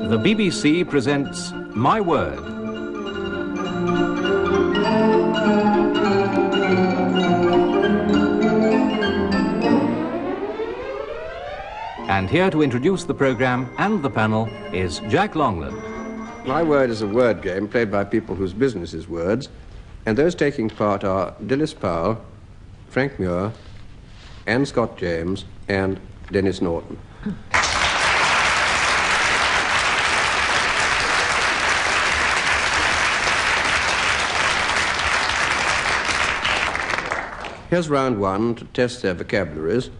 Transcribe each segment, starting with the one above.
The BBC presents My Word. And here to introduce the programme and the panel is Jack Longland. My Word is a word game played by people whose business is words, and those taking part are Dilys Powell, Frank Muir, Anne Scott James, and Denis Norden. Here's round one to test their vocabularies.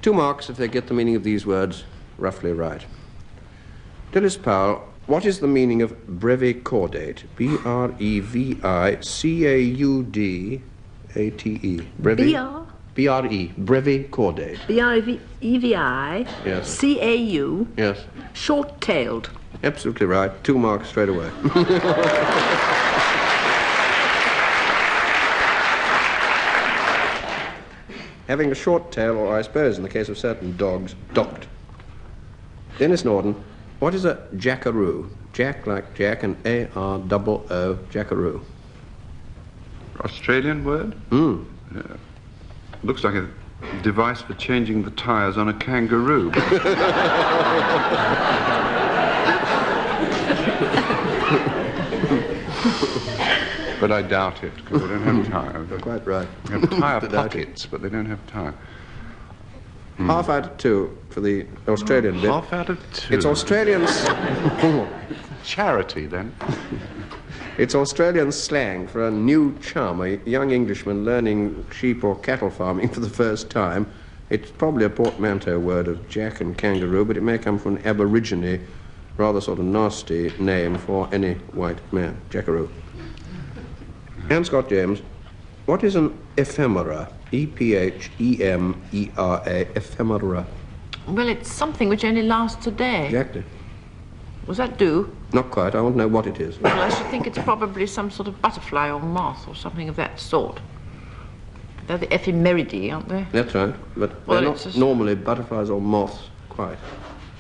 2 marks if they get the meaning of these words roughly right. Dilys Powell, what is the meaning of brevicaudate? B-R-E-V-I-C-A-U-D-A-T-E. B-R-E, brevicaudate. B-R-E-V-I, yes. C-A-U, yes. Short-tailed. Absolutely right. 2 marks straight away. Having a short tail, or I suppose in the case of certain dogs, docked. Denis Norden, what is a jackaroo? Jack like Jack and A-R-O-O, jackaroo. Australian word? Hmm. Yeah. Looks like a device for changing the tyres on a kangaroo. But I doubt it, because they don't have tyre. You're quite right. They have tyre pockets, but they don't have tyre. Half out of 2 for the Australian bit. Half out of 2? It's Australian... Charity, then. It's Australian slang for a new chum, a young Englishman learning sheep or cattle farming for the first time. It's probably a portmanteau word of jack and kangaroo, but it may come from an Aborigine, rather sort of nasty name for any white man, Jackaroo. Anne Scott James, what is an ephemera? E-P-H-E-M-E-R-A, ephemera. Well, it's something which only lasts a day. Exactly. Was that do? Not quite. I want to know what it is. Well, I should think it's probably some sort of butterfly or moth or something of that sort. They're the ephemeridae, aren't they? That's right. But Well, they're not normally butterflies or moths, quite.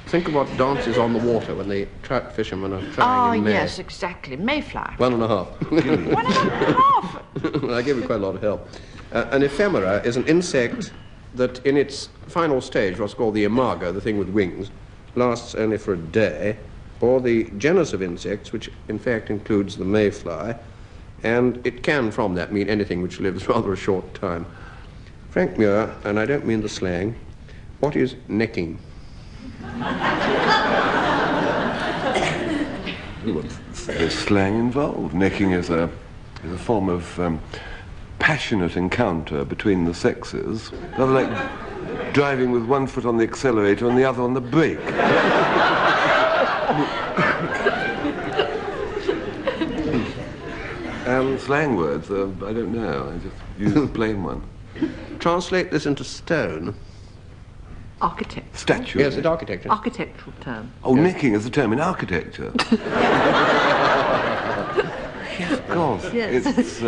Think of what dances on the water when the trout fishermen are trying in May. Yes, exactly. Mayfly. 1.5. 1.5? I give you quite a lot of help. An ephemera is an insect that in its final stage, what's called the imago, the thing with wings, lasts only for a day, or the genus of insects, which in fact includes the mayfly, and it can from that mean anything which lives rather a short time. Frank Muir, and I don't mean the slang, what is necking? There's slang involved. Necking is a form of passionate encounter between the sexes, rather like driving with one foot on the accelerator and the other on the brake. Slang words, I don't know. I just use the plain one. Translate this into stone. Architecture. Statue. Yes, it's architecture. Architectural term. Oh, yes. Necking is a term in architecture. Yes, of course. Yes. It's,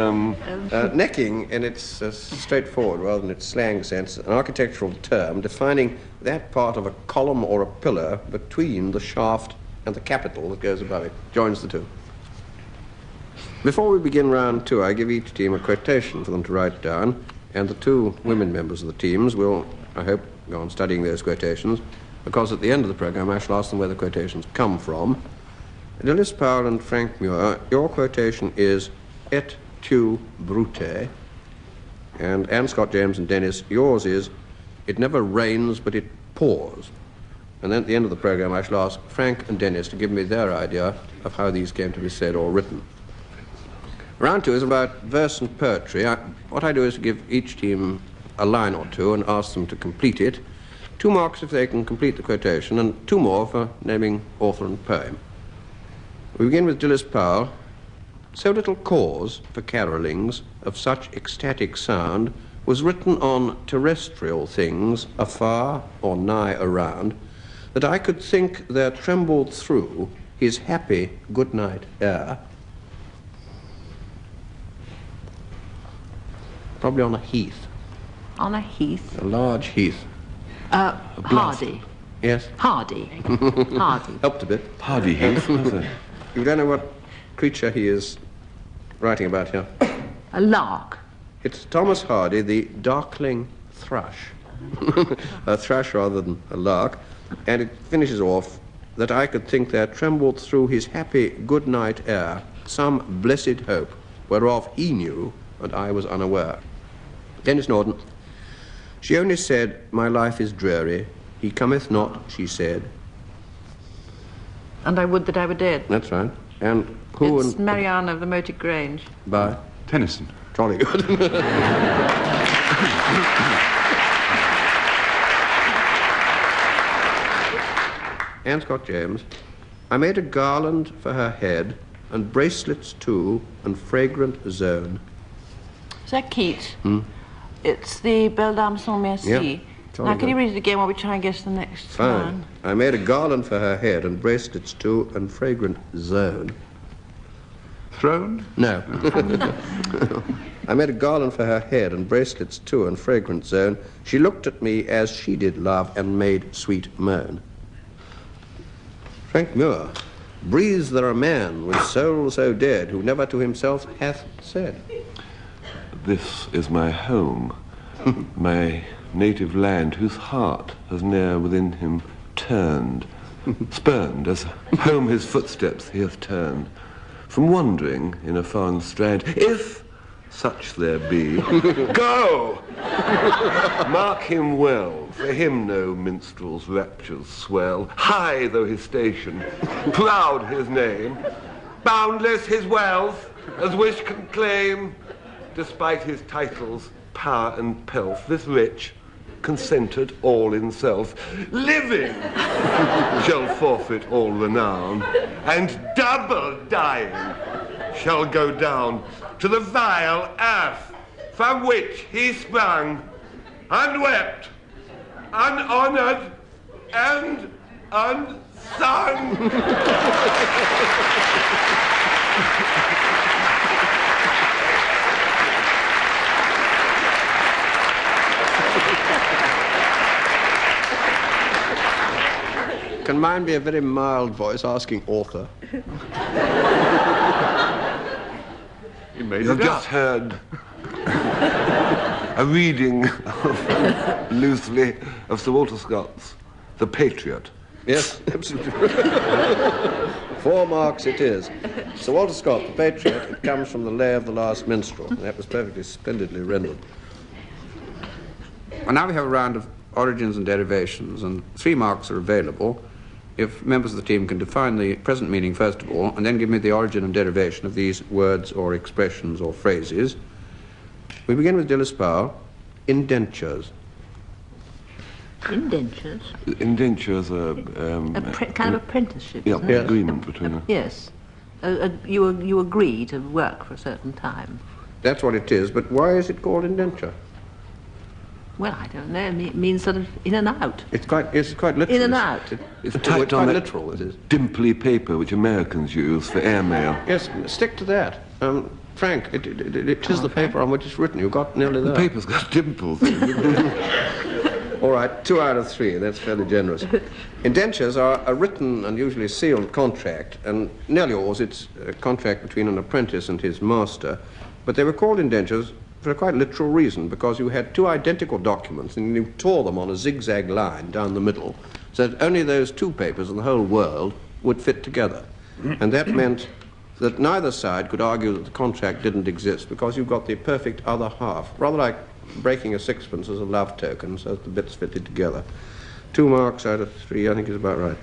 necking, in its straightforward rather than its slang sense, an architectural term defining that part of a column or a pillar between the shaft and the capital that goes above it, joins the two. Before we begin round 2, I give each team a quotation for them to write down, and the 2 women members of the teams will, I hope, go on studying those quotations, because at the end of the programme I shall ask them where the quotations come from. Dilys Powell and Frank Muir, your quotation is et tu brute, and Anne Scott James and Denis, yours is it never rains but it pours. And then at the end of the programme I shall ask Frank and Denis to give me their idea of how these came to be said or written. Round 2 is about verse and poetry. What I do is to give each team a line or 2 and ask them to complete it. 2 marks if they can complete the quotation, and 2 more for naming author and poem. We begin with Dilys Powell. So little cause for carolings of such ecstatic sound was written on terrestrial things afar or nigh around, that I could think there trembled through his happy good night air. probably on a heath. On a heath? A large heath. Hardy. Yes. Hardy. Hardy. Helped a bit. Hardy Heath, was it? You don't know what creature he is writing about here? A lark. It's Thomas Hardy, the darkling thrush. A thrush rather than a lark. And it finishes off that I could think there trembled through his happy good night air some blessed hope, whereof he knew and I was unaware. Denis Norden. She only said, my life is dreary. He cometh not, she said. And I would that I were dead. That's right. And who It's and... Mariana of the Moated Grange. By? Tennyson. Jolly good. Anne Scott James. I made a garland for her head, and bracelets too, and fragrant zone. Is that Keats? It's the Belle Dame sans Merci. Yeah. Now, can you read it again while we try and guess the next Fine. line? I made a garland for her head, and bracelets too, and fragrant zone. Throne? No. I made a garland for her head, and bracelets too, and fragrant zone. She looked at me as she did love, and made sweet moan. Frank Muir. Breathes there a man with soul so dead, who never to himself hath said. This is my home, my native land, whose heart has ne'er within him turned, spurned as home his footsteps he hath turned, from wandering in a foreign strand. If such there be, go! Mark him well, for him no minstrel's raptures swell, high though his station, proud his name, boundless his wealth, as wish can claim, despite his titles, power and pelf, this rich, consented all in self, living shall forfeit all renown, and double dying shall go down to the vile earth from which he sprung, unwept, unhonored, and unsung. Can mine be a very mild voice asking author? You made You've it just up. heard a reading loosely of Sir Walter Scott's The Patriot. Yes, absolutely. 4 marks it is. Sir Walter Scott, The Patriot, it comes from the Lay of the Last Minstrel. That was perfectly splendidly rendered. Well, now we have a round of origins and derivations, and 3 marks are available if members of the team can define the present meaning first of all, and then give me the origin and derivation of these words or expressions or phrases. We begin with Dilys Powell. Indentures. Indentures? Indentures are... kind of apprenticeship, yeah, isn't it? agreement between them. Yes. You agree to work for a certain time. That's what it is, but why is it called indenture? Well, I don't know. It means sort of in and out. It's quite literal. In and out. It's Quite typed on that literal, it is. dimply paper which Americans use for airmail. Yes, stick to that. Frank, it is the paper on which it's written. You got nearly there. The paper's got dimples. All right, 2 out of 3. That's fairly generous. Indentures are a written and usually sealed contract, and nearly always it's a contract between an apprentice and his master. But they were called indentures for a quite literal reason, because you had 2 identical documents and you tore them on a zigzag line down the middle, so that only those 2 papers in the whole world would fit together. And that meant that neither side could argue that the contract didn't exist, because you've got the perfect other half, rather like breaking a sixpence as a love token, so that the bits fitted together. 2 marks out of 3, I think is about right.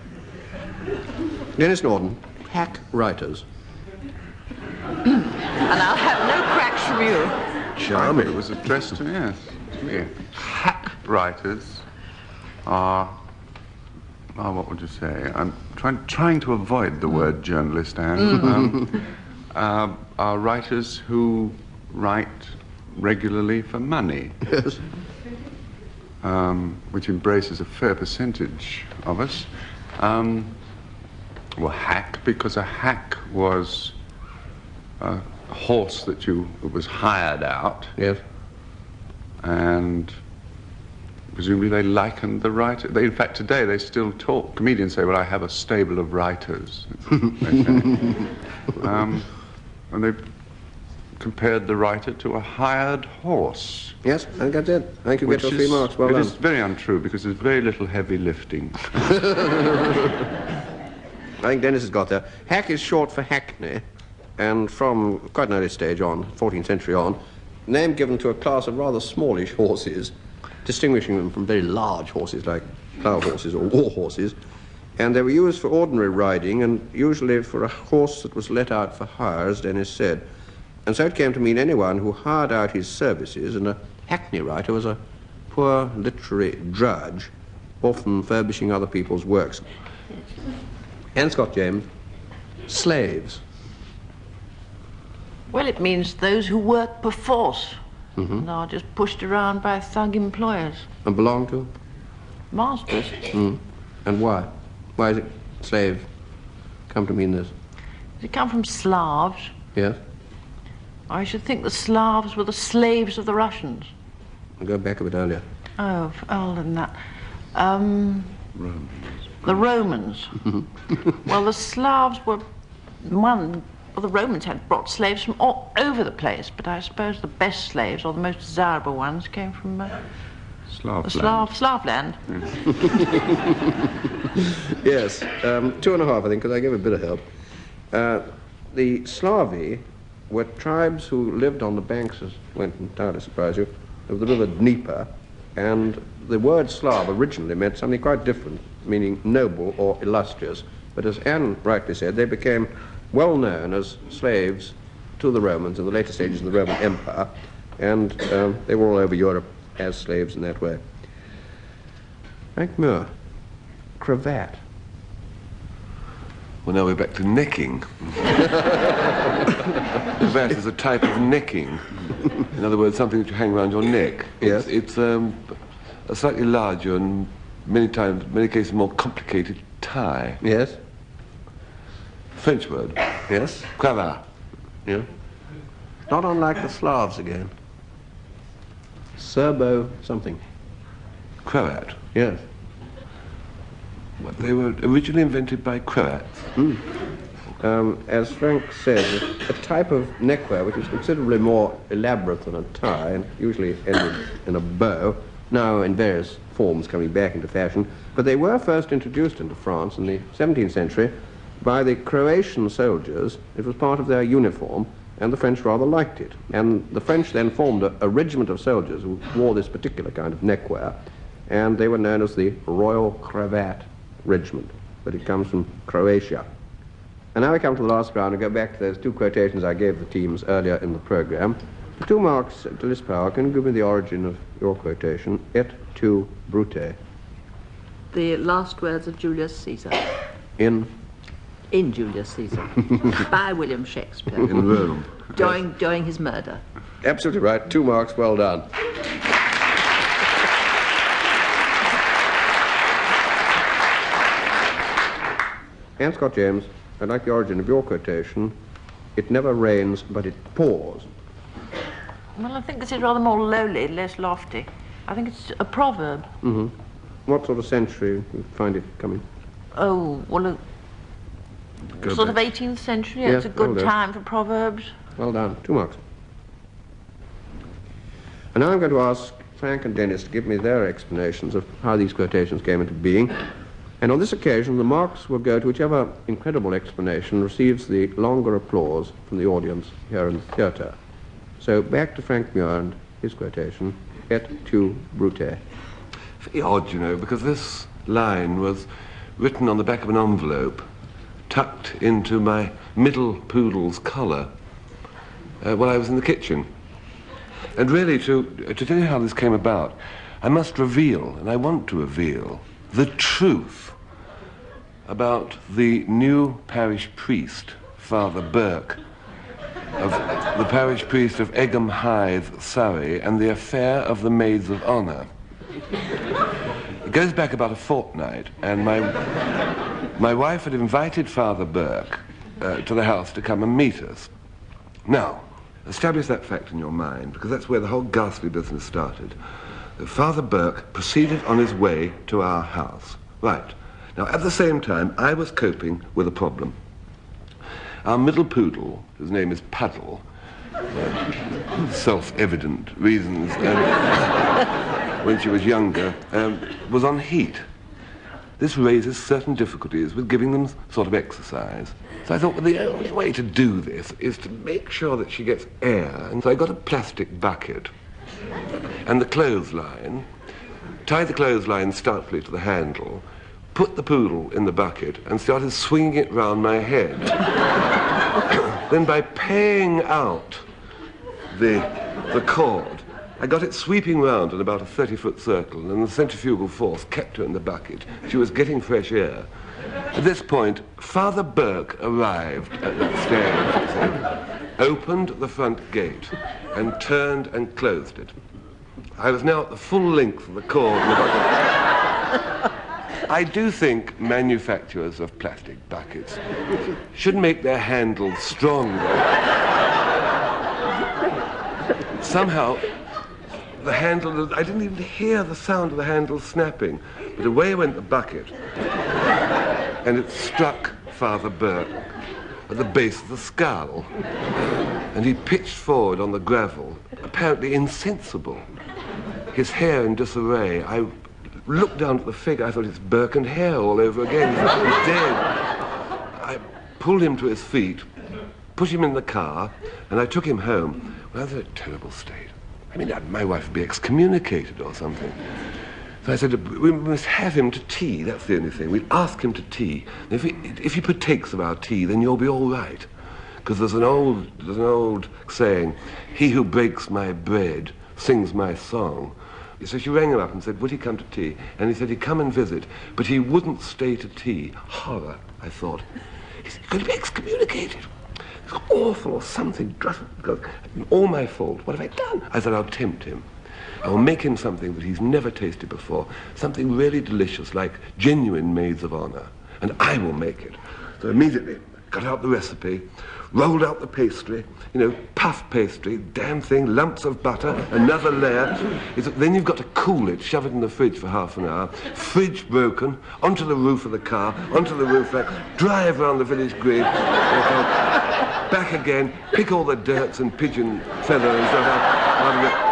Denis Norden, hack writers. And I'll have no cracks from you. Charming. It was addressed to me, yes. To me. Hack writers are, what would you say? I'm trying to avoid the word journalist, Anne. Are writers who write regularly for money. Yes. Which embraces a fair percentage of us. Well, hack, because a hack was a horse that was hired out. Yes. and presumably they likened the writer. In fact, today they still talk. Comedians say, well, I have a stable of writers. They say. And they compared the writer to a hired horse. Yes, I think that's it. I think you get your 3 marks. Well done. It is very untrue, because there's very little heavy lifting. I think Denis has got there. Hack is short for hackney, and from quite an early stage on, 14th century on, name given to a class of rather smallish horses, distinguishing them from very large horses like plough horses or war horses, and they were used for ordinary riding and usually for a horse that was let out for hire, as Denis said. And so it came to mean anyone who hired out his services, and a hackney writer was a poor literary drudge, often furbishing other people's works. And Scott James, slaves. Well, it means those who work perforce and are just pushed around by thug employers. And belong to? Masters. And why? Why is it slave come to mean this? Does it come from Slavs? Yes? I should think the Slavs were the slaves of the Russians. I'll go back a bit earlier. Oh, older than that. The Romans. Well, the Slavs were the Romans had brought slaves from all over the place, but I suppose the best slaves, or the most desirable ones, came from Slavland. Yes, 2.5, I think, because I gave a bit of help. The Slavi were tribes who lived on the banks, as won't entirely surprise you, of the river Dnieper, and the word Slav originally meant something quite different, meaning noble or illustrious. But as Anne rightly said, they became well known as slaves to the Romans in the later stages of the Roman Empire, and they were all over Europe as slaves in that way. Frank Muir, cravat. Well, now we're back to necking. Cravat is a type of necking. In other words, something that you hang around your neck. Yes. It's a slightly larger and many cases more complicated tie. Yes? French word. Yes? Cravat. Yeah. Not unlike the Slavs again. Serbo something. Cravat. Yes. Well, they were originally invented by cravats. As Frank says, a type of neckwear which is considerably more elaborate than a tie and usually ended in a bow, now in various forms coming back into fashion, but they were first introduced into France in the 17th century by the Croatian soldiers. It was part of their uniform, and the French rather liked it. And the French then formed a regiment of soldiers who wore this particular kind of neckwear, and they were known as the Royal Cravat Regiment, but it comes from Croatia. And now we come to the last round and go back to those 2 quotations I gave the teams earlier in the program. 2 marks, Dilys Powell. Can you give me the origin of your quotation? Et tu, Brute. The last words of Julius Caesar. In Julius Caesar. By William Shakespeare. In Rome. During his murder. Absolutely right. 2 marks. Well done. And Scott James, I'd like the origin of your quotation. It never rains, but it pours. Well, I think this is rather more lowly, less lofty. I think it's a proverb. What sort of century do you find it coming? Oh, well, sort of 18th century. Yes, It's a good older. time for proverbs. Well done. 2 marks. And now I'm going to ask Frank and Denis to give me their explanations of how these quotations came into being. And on this occasion, the marks will go to whichever incredible explanation receives the longer applause from the audience here in the theatre. So back to Frank Muir and his quotation, Et tu, Brute. Very odd, you know, because this line was written on the back of an envelope, tucked into my middle poodle's collar while I was in the kitchen. And really, to tell you how this came about, I must reveal, and I want to reveal, the truth about the new parish priest, Father Burke, of the parish priest of Egham Hythe, Surrey, and the affair of the Maids of Honour. It goes back about a fortnight, and my wife had invited Father Burke to the house to come and meet us. Now, establish that fact in your mind, because that's where the whole ghastly business started. Father Burke proceeded on his way to our house. Right. Now, at the same time, I was coping with a problem. Our middle poodle, whose name is Puddle, self-evident reasons, when she was younger, was on heat. This raises certain difficulties with giving them sort of exercise. So I thought, well, the only way to do this is to make sure that she gets air. And so I got a plastic bucket and the clothesline, tied the clothesline stoutly to the handle, put the poodle in the bucket and started swinging it round my head. Then by paying out the cord, I got it sweeping round in about a 30-foot circle, and the centrifugal force kept her in the bucket. She was getting fresh air. At this point, Father Burke arrived at that stage, opened the front gate, and turned and closed it. I was now at the full length of the cord in the bucket. I do think manufacturers of plastic buckets should make their handles stronger. Somehow, the handle, I didn't even hear the sound of the handle snapping, but away went the bucket, and it struck Father Burke at the base of the skull, and he pitched forward on the gravel, apparently insensible, his hair in disarray. I looked down at the figure, I thought it's Burke and hair all over again, he's dead. I pulled him to his feet, put him in the car, and I took him home. Well, I was in a terrible state. I mean, my wife would be excommunicated or something. So I said, we must have him to tea, that's the only thing. We'll ask him to tea. And if he partakes of our tea, then you'll be all right. Because there's an old saying, he who breaks my bread sings my song. So she rang him up and said, would he come to tea? And he said he'd come and visit, but he wouldn't stay to tea. Horror, I thought. He's going to be excommunicated. It's awful or something dreadful. All my fault. What have I done? I said, I'll tempt him. I will make him something that he's never tasted before. Something really delicious, like genuine maids of honor. And I will make it. So immediately, got out the recipe, rolled out the pastry, puff pastry, damn thing, lumps of butter, another layer. Then you've got to cool it, shove it in the fridge for half an hour, fridge broken, onto the roof of the car, onto the roof rack, drive around the village green, back again, pick all the dirts and pigeon feather and stuff out of it.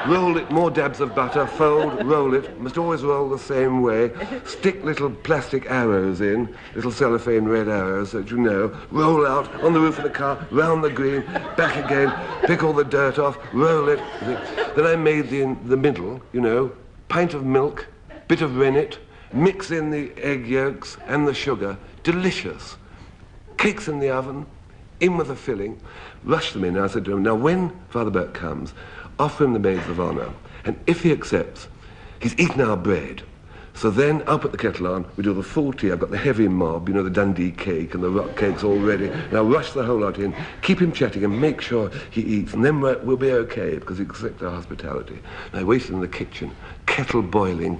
Roll it, more dabs of butter, fold, roll it. Must always roll the same way. Stick little plastic arrows in, little cellophane red arrows that you know. Roll out on the roof of the car, round the green, back again, pick all the dirt off, roll it. Then I made the middle, pint of milk, bit of rennet, mix in the egg yolks and the sugar. Delicious. Cakes in the oven, in with the filling, rush them in. I said to him, now when Father Burke comes, offer him the maids of honor, and if he accepts, he's eaten our bread. So then I'll put the kettle on, we do the full tea. I've got the heavy mob, the Dundee cake and the rock cakes all ready, and I'll rush the whole lot in, keep him chatting and make sure he eats, and then we'll be okay because he accepts our hospitality. And I waited in the kitchen, kettle boiling,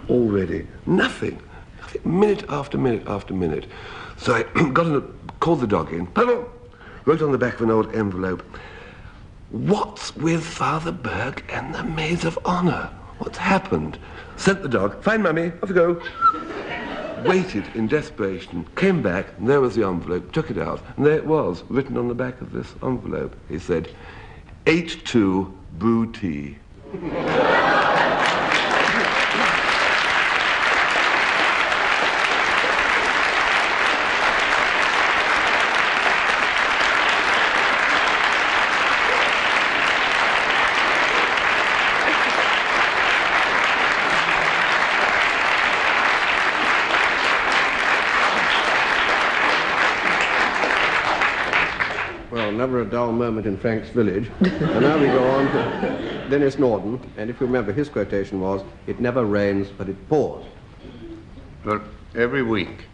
all ready, nothing, minute after minute after minute. So I called the dog in, wrote on the back of an old envelope, what's with Father Burke and the maids of honor? What's happened? Sent the dog, fine mummy, off you go. Waited in desperation, came back, and there was the envelope, took it out, and there it was, written on the back of this envelope. He said, 8-2 brew tea. Never a dull moment in Frank's village. And now we go on to Denis Norden, and if you remember, his quotation was, it never rains, but it pours. Look, every week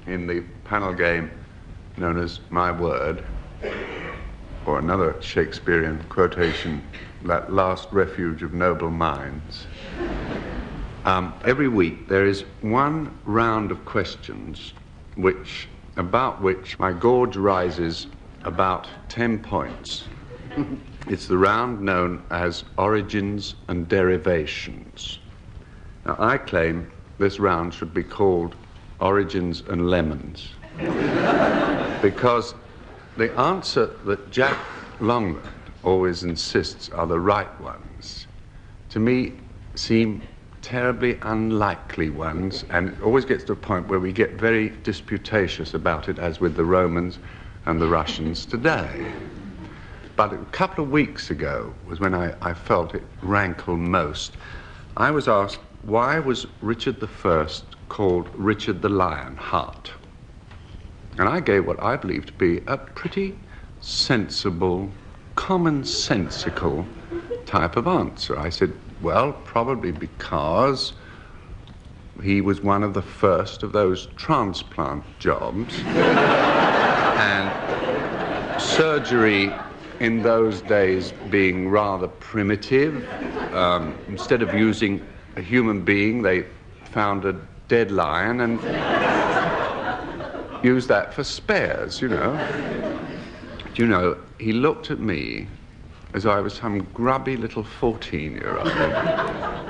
in the panel game known as My Word, or another Shakespearean quotation, that last refuge of noble minds, every week there is one round of questions about which my gorge rises about 10 points. It's the round known as origins and derivations. Now, I claim this round should be called origins and lemons, because the answer that Jack Longland always insists are the right ones, to me, seem terribly unlikely ones, and it always gets to a point where we get very disputatious about it, as with the Romans and the Russians today. But a couple of weeks ago was when I felt it rankle most. I was asked, why was Richard I called Richard the Lionheart? And I gave what I believe to be a pretty sensible, commonsensical type of answer. I said, well, probably because he was one of the first of those transplant jobs. And surgery in those days being rather primitive, instead of using a human being, they found a dead lion and used that for spares, you know. Do you know, he looked at me as I was some grubby little 14-year-old.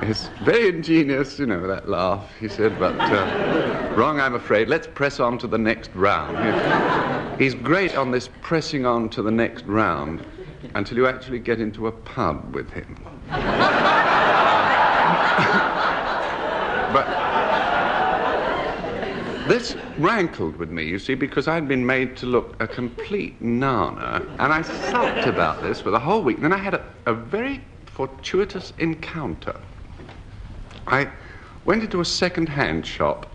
It's very ingenious, you know, that laugh, he said, but wrong, I'm afraid. Let's press on to the next round. He's great on this pressing on to the next round until you actually get into a pub with him. But this rankled with me, you see, because I'd been made to look a complete nana, and I sulked about this for the whole week. Then I had a very fortuitous encounter. I went into a second-hand shop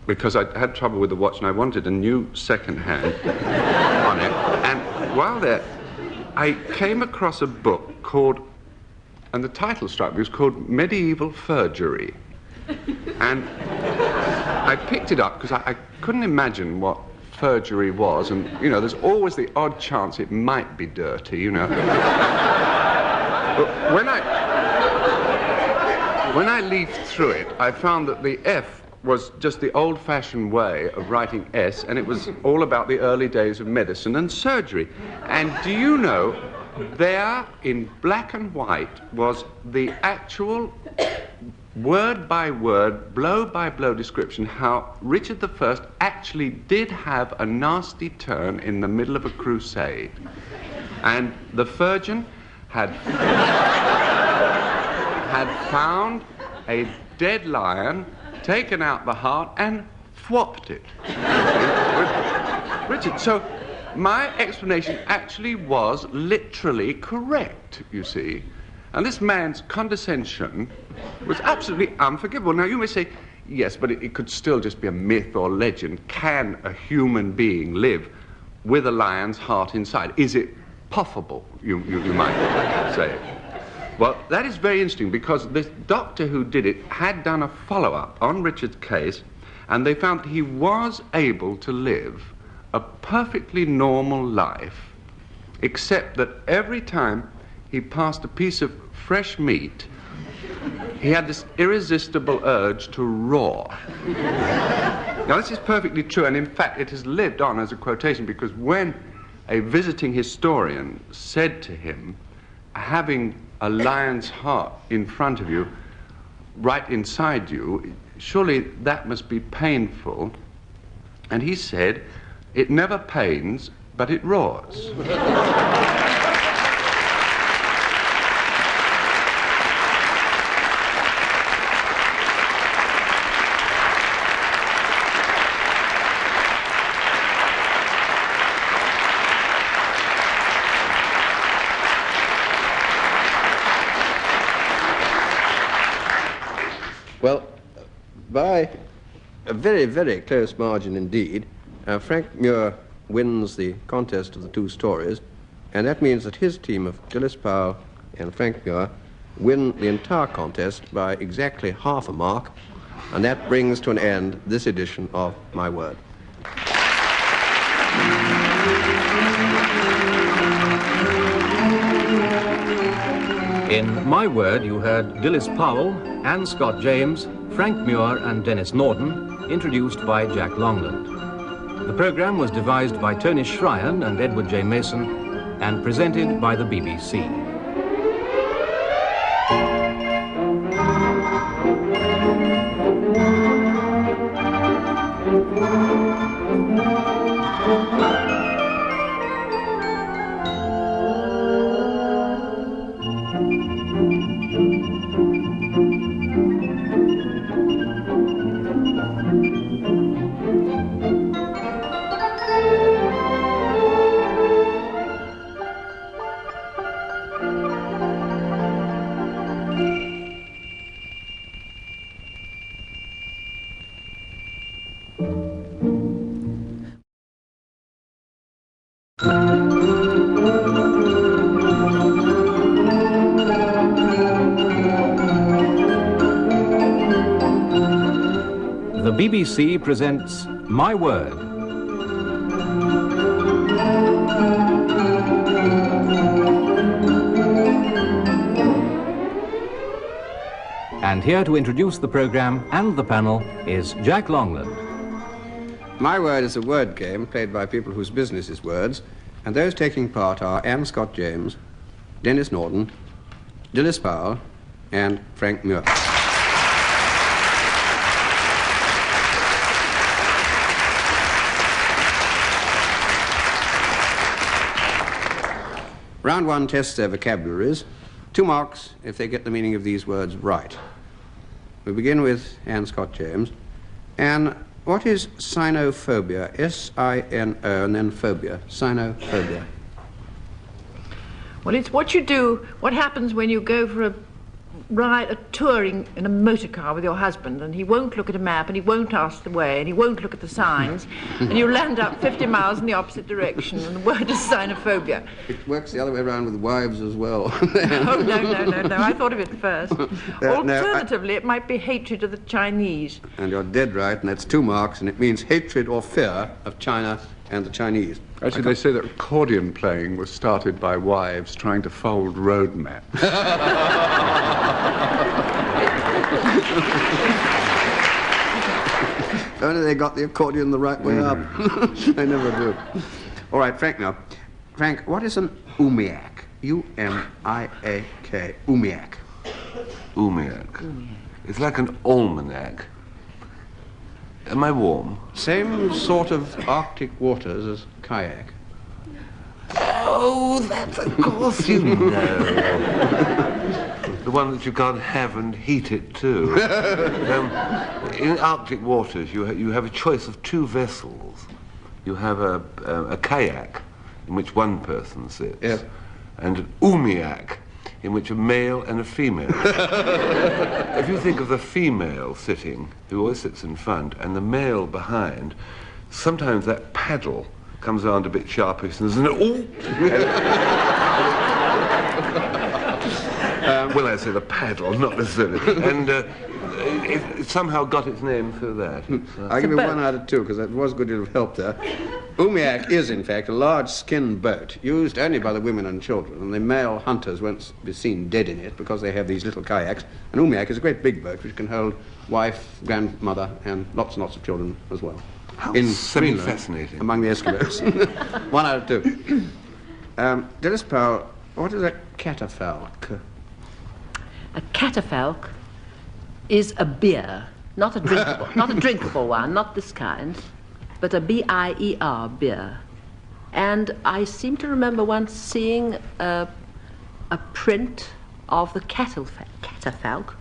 because I had trouble with the watch and I wanted a new second-hand on it. And while there, I came across a book called, and the title struck me, it was called Medieval Forgery. And I picked it up because I couldn't imagine what forgery was, and, you know, there's always the odd chance it might be dirty, you know. But when I leafed through it, I found that the F was just the old-fashioned way of writing S, and it was all about the early days of medicine and surgery. And do you know, there in black and white was the actual word-by-word, blow-by-blow description how Richard I actually did have a nasty turn in the middle of a crusade. And the surgeon had found a dead lion, taken out the heart, and thwopped it. Richard, so my explanation actually was literally correct, you see. And this man's condescension was absolutely unforgivable. Now, you may say, yes, but it could still just be a myth or legend. Can a human being live with a lion's heart inside? Is it possible, you might say? Well, that is very interesting, because this doctor who did it had done a follow-up on Richard's case, and they found that he was able to live a perfectly normal life, except that every time he passed a piece of fresh meat, he had this irresistible urge to roar. Now, this is perfectly true, and in fact, it has lived on as a quotation, because when a visiting historian said to him, having a lion's heart in front of you, right inside you, surely that must be painful. And he said, it never pains, but it roars. Well, by a very, very close margin indeed, Frank Muir wins the contest of the two stories, and that means that his team of Dilys, Powell and Frank Muir win the entire contest by exactly half a mark, and that brings to an end this edition of My Word. In My Word, you heard Dilys Powell, Anne Scott James, Frank Muir and Denis Norden, introduced by Jack Longland. The program was devised by Tony Shryan and Edward J. Mason and presented by the BBC. The BBC presents My Word. And here to introduce the programme and the panel is Jack Longland. My Word is a word game played by people whose business is words, and those taking part are Anne Scott James, Denis Norden, Dilys Powell, and Frank Muir. Round one tests their vocabularies. 2 marks if they get the meaning of these words right. We begin with Anne Scott James. Anne, what is sinophobia? S-I-N-O and then phobia. Sinophobia. Well, it's what you do, what happens when you go for a touring in a motor car with your husband, and he won't look at a map, and he won't ask the way, and he won't look at the signs, and you land up 50 miles in the opposite direction, and the word is sinophobia. It works the other way around with wives as well. Oh, no, I thought of it first. Alternatively, it might be hatred of the Chinese. And you're dead right, and that's 2 marks, and it means hatred or fear of China and the Chinese. Actually, they say that accordion playing was started by wives trying to fold road maps. Only they got the accordion the right way up. They never do. All right, Frank now. Frank, what is an umiak? U-M-I-A-K. Umiak. Umiak. It's like an almanac. Am I warm? Same sort of Arctic waters as kayak. Oh, that's of course you know. The one that you can't have and heat it too. In Arctic waters, you have a choice of 2 vessels. You have a kayak, in which one person sits, yes, and an umiak, in which a male and a female. If you think of the female sitting, who always sits in front, and the male behind, sometimes that paddle comes around a bit sharpish and there's an ooh. Well, I say the paddle, not necessarily. And it somehow got its name through that. I'll give you 1 out of 2, because that was good to have helped there. Umiak is, in fact, a large skin boat used only by the women and children, and the male hunters won't be seen dead in it because they have these little kayaks. And Umiak is a great big boat which can hold wife, grandmother, and lots and lots of children as well. How in semi-fascinating. Among the Eskimos. 1 out of 2. Dilys Powell, what is a catafalque? A catafalque is a beer, not a drinkable one, not this kind, but a B-I-E-R beer. And I seem to remember once seeing a print of the catafalque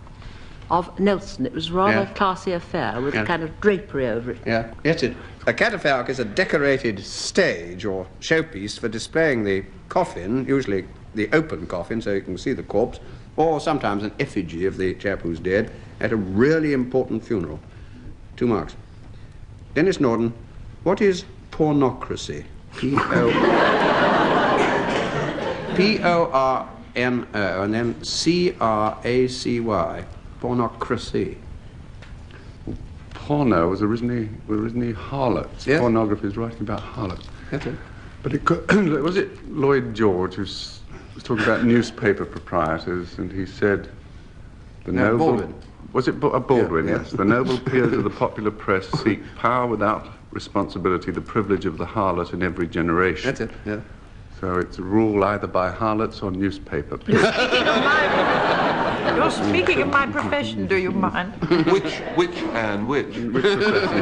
of Nelson. It was rather a classy affair with a kind of drapery over it. Yeah, yes, a catafalque is a decorated stage or showpiece for displaying the coffin, usually the open coffin so you can see the corpse, or sometimes an effigy of the chap who's dead at a really important funeral. 2 marks. Denis Norden, what is pornocracy? P-O-R-N-O and then C-R-A-C-Y. Pornocracy. Porno was originally harlots. Yes. Pornography is writing about harlots. That's it. But it could, was it Lloyd George who was talking about newspaper proprietors, and he said the noble... Baldwin. Was it Baldwin? Yeah, Yes. The noble peers of the popular press seek power without responsibility, the privilege of the harlot in every generation. That's it, yeah. So it's a rule either by harlots or newspaper people. You're speaking of my profession, do you mind? Which, Anne, which? Which profession?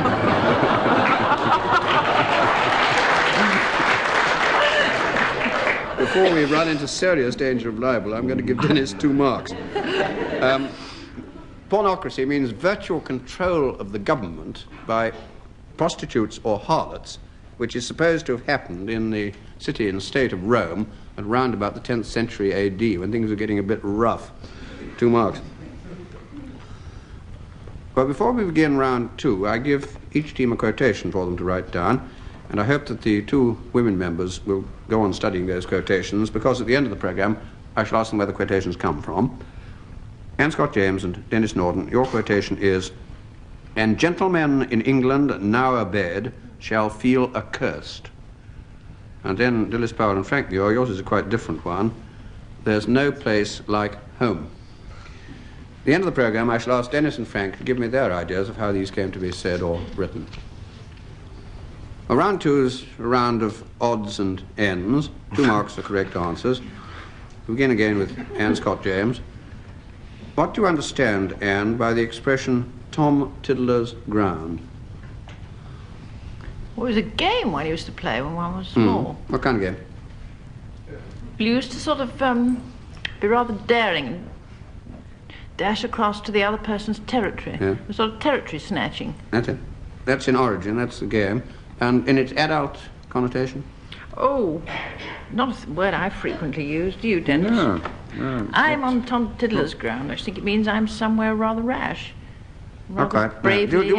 Before we run into serious danger of libel, I'm going to give Denis 2 marks. Pornocracy means virtual control of the government by prostitutes or harlots, which is supposed to have happened in the city and state of Rome at around about the 10th century A.D., when things were getting a bit rough. 2 marks. But before we begin round 2, I give each team a quotation for them to write down, and I hope that the 2 women members will go on studying those quotations, because at the end of the programme, I shall ask them where the quotations come from. Anne Scott James and Denis Norden, your quotation is, "And gentlemen in England now abed shall feel accursed." And then Dilys Powell and Frank Muir, yours is a quite different one. "There's no place like home." At the end of the programme, I shall ask Denis and Frank to give me their ideas of how these came to be said or written. Well, round 2 is a round of odds and ends, 2 marks for correct answers. We begin again with Anne Scott James. What do you understand, Anne, by the expression Tom Tiddler's ground? Well, it was a game one used to play when one was small. What kind of game? You used to sort of be rather daring and dash across to the other person's territory. Yeah. A sort of territory snatching. That's it. That's in origin, that's the game. And in its adult connotation? Oh, not a word I frequently use. Do you, Denis? No. I'm on Tom Tiddler's ground. I think it means I'm somewhere rather rash. Rather Okay. bravely.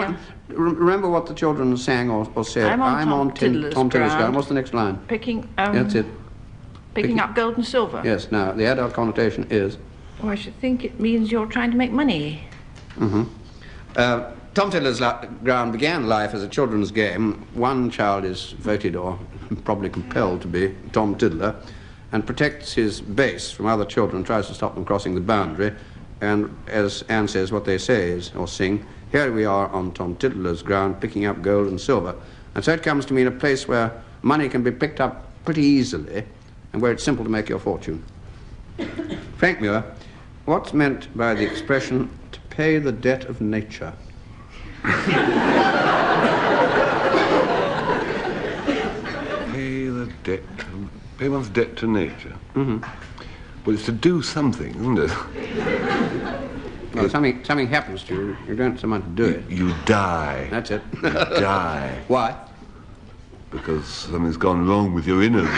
Remember what the children sang or said? I'm on Tom Tiddler's ground. What's the next line? Picking, That's it. picking up gold and silver. Yes, now, the adult connotation is? Well, I should think it means you're trying to make money. Tom Tiddler's ground began life as a children's game. One child is voted or probably compelled to be Tom Tiddler and protects his base from other children, tries to stop them crossing the boundary. And as Anne says, what they say is, or sing, "Here we are on Tom Tiddler's ground picking up gold and silver." And so it comes to mean a place where money can be picked up pretty easily and where it's simple to make your fortune. Frank Muir, what's meant by the expression to pay the debt of nature? Pay one's debt to nature. Well, it's to do something, isn't it? Well, something happens to you. You don't have someone to do it. You die. That's it. You die. Why? Because something's gone wrong with your innards.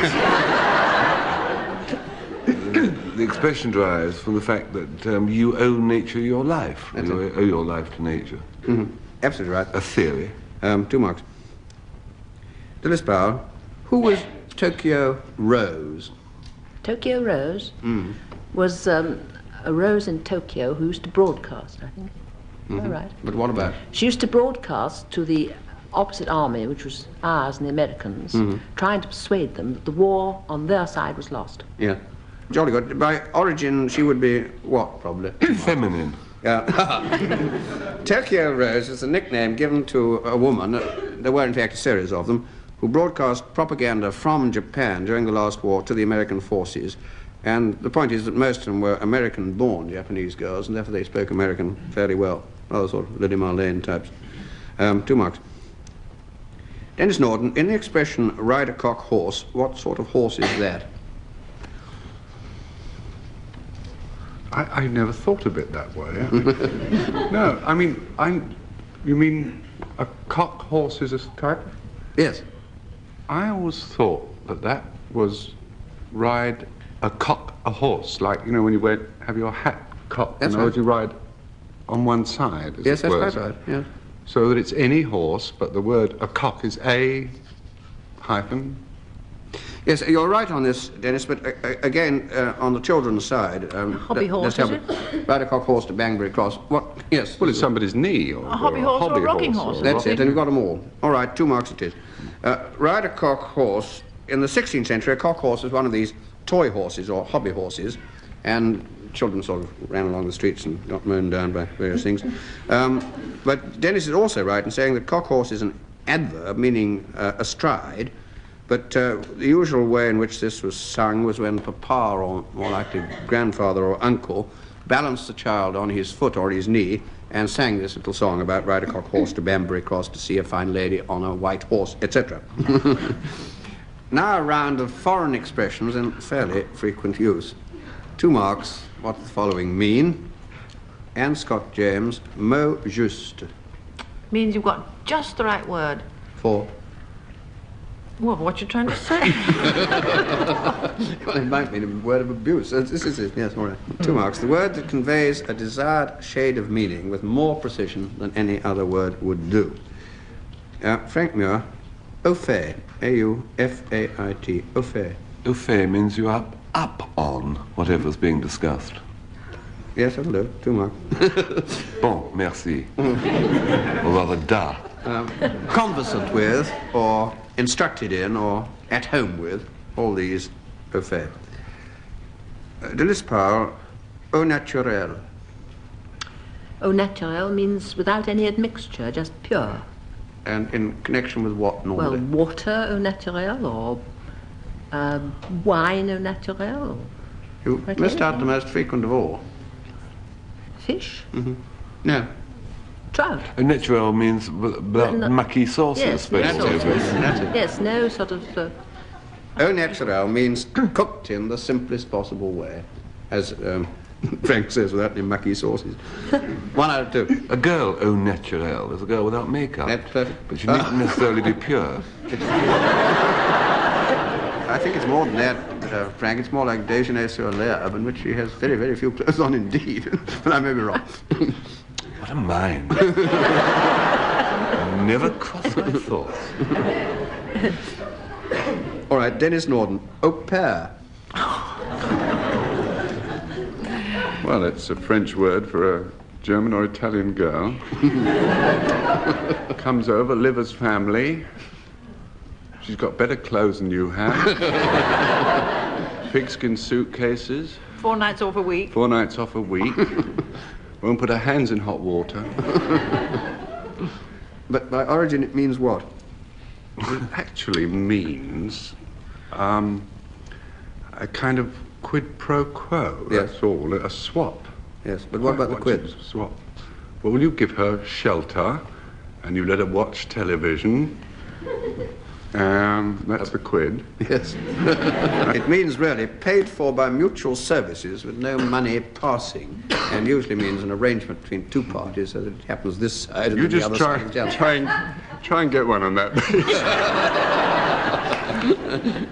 The expression derives from the fact that you owe nature your life. That's You it. owe your life to nature. Absolutely right. A theory. 2 marks. Dilys Powell, who was Tokyo Rose? Tokyo Rose was a Rose in Tokyo who used to broadcast, I think. All right. But what about? She used to broadcast to the opposite army, which was ours and the Americans, trying to persuade them that the war on their side was lost. Yeah. Jolly good. By origin, she would be what, probably? Feminine. Yeah. Tokyo Rose is a nickname given to a woman, there were in fact a series of them, who broadcast propaganda from Japan during the last war to the American forces. And the point is that most of them were American-born Japanese girls, and therefore they spoke American fairly well. Rather sort of Lily Marlene types. 2 marks. Denis Norden, in the expression ride a cock horse, what sort of horse is that? I never thought of it that way. No, I mean, you mean a cock horse is a type? Yes. I always thought that was ride a cock a horse, like, you know, when you have your hat cocked, That's in other words, right. you ride on one side, as Yes, it that's were. quite right, yes. So that it's any horse, but the word a cock is a hyphen. Yes, you're right on this, Denis, but again, on the children's side... hobby horse, is it? Ride a cock horse to Banbury Cross. What? Yes. Well, it's somebody's knee, or A hobby horse or a rocking horse. That's it, and you've got them all. All right, 2 marks it is. Ride a cock horse. In the 16th century, a cock horse was one of these toy horses or hobby horses, and children sort of ran along the streets and got mown down by various things. But Denis is also right in saying that cock horse is an adverb, meaning astride, But the usual way in which this was sung was when papa, or more likely grandfather or uncle, balanced the child on his foot or his knee and sang this little song about ride a cock horse to Banbury Cross to see a fine lady on a white horse, etc. Now a round of foreign expressions in fairly frequent use. 2 marks, what the following mean. Anne Scott James, mot juste. Means you've got just the right word. For? Well, what you're trying to say? Well, it might mean a word of abuse. This is it, yes, all right. 2 marks. The word that conveys a desired shade of meaning with more precision than any other word would do. Frank Muir, au fait, A-U-F-A-I-T, au fait. Au fait means you are up on whatever's being discussed. Yes, that'll do. 2 marks. Bon, merci. Or rather, da. Conversant with, or instructed in, or at home with, all these au fait. Dilys Powell, au naturel. Au naturel means without any admixture, just pure. And in connection with what normally? Well, water au naturel, or wine au naturel, or You missed out the most frequent of all. fish, No. trout. Au naturel means without No. mucky sauces. Yes, no basically. sauces. That's it. Yes, no sort of... Au naturel means cooked in the simplest possible way, as Frank says, without any mucky sauces. 1 out of 2. A girl au naturel is a girl without makeup. That's perfect. But she needn't necessarily be pure. I think it's more than that, Frank. It's more like déjeuner sur l'herbe, in which she has very, very few clothes on indeed. But I may be wrong. What a mind. Never crossed my thoughts. All right, Denis Norden, au pair. Well, it's a French word for a German or Italian girl. Comes over, live as family. She's got better clothes than you have. Pigskin suitcases. 4 nights off a week. 4 nights off a week. Won't put her hands in hot water. But by origin it means what? It actually means a kind of quid pro quo. Yes. That's all. A swap. Yes, but what about the quid? What's a swap? Well, you give her shelter, and you let her watch television. That's the quid. Yes. It means really paid for by mutual services with no money passing, and usually means an arrangement between 2 parties, so that it happens this side and You then the just other try side. and get one on that basis.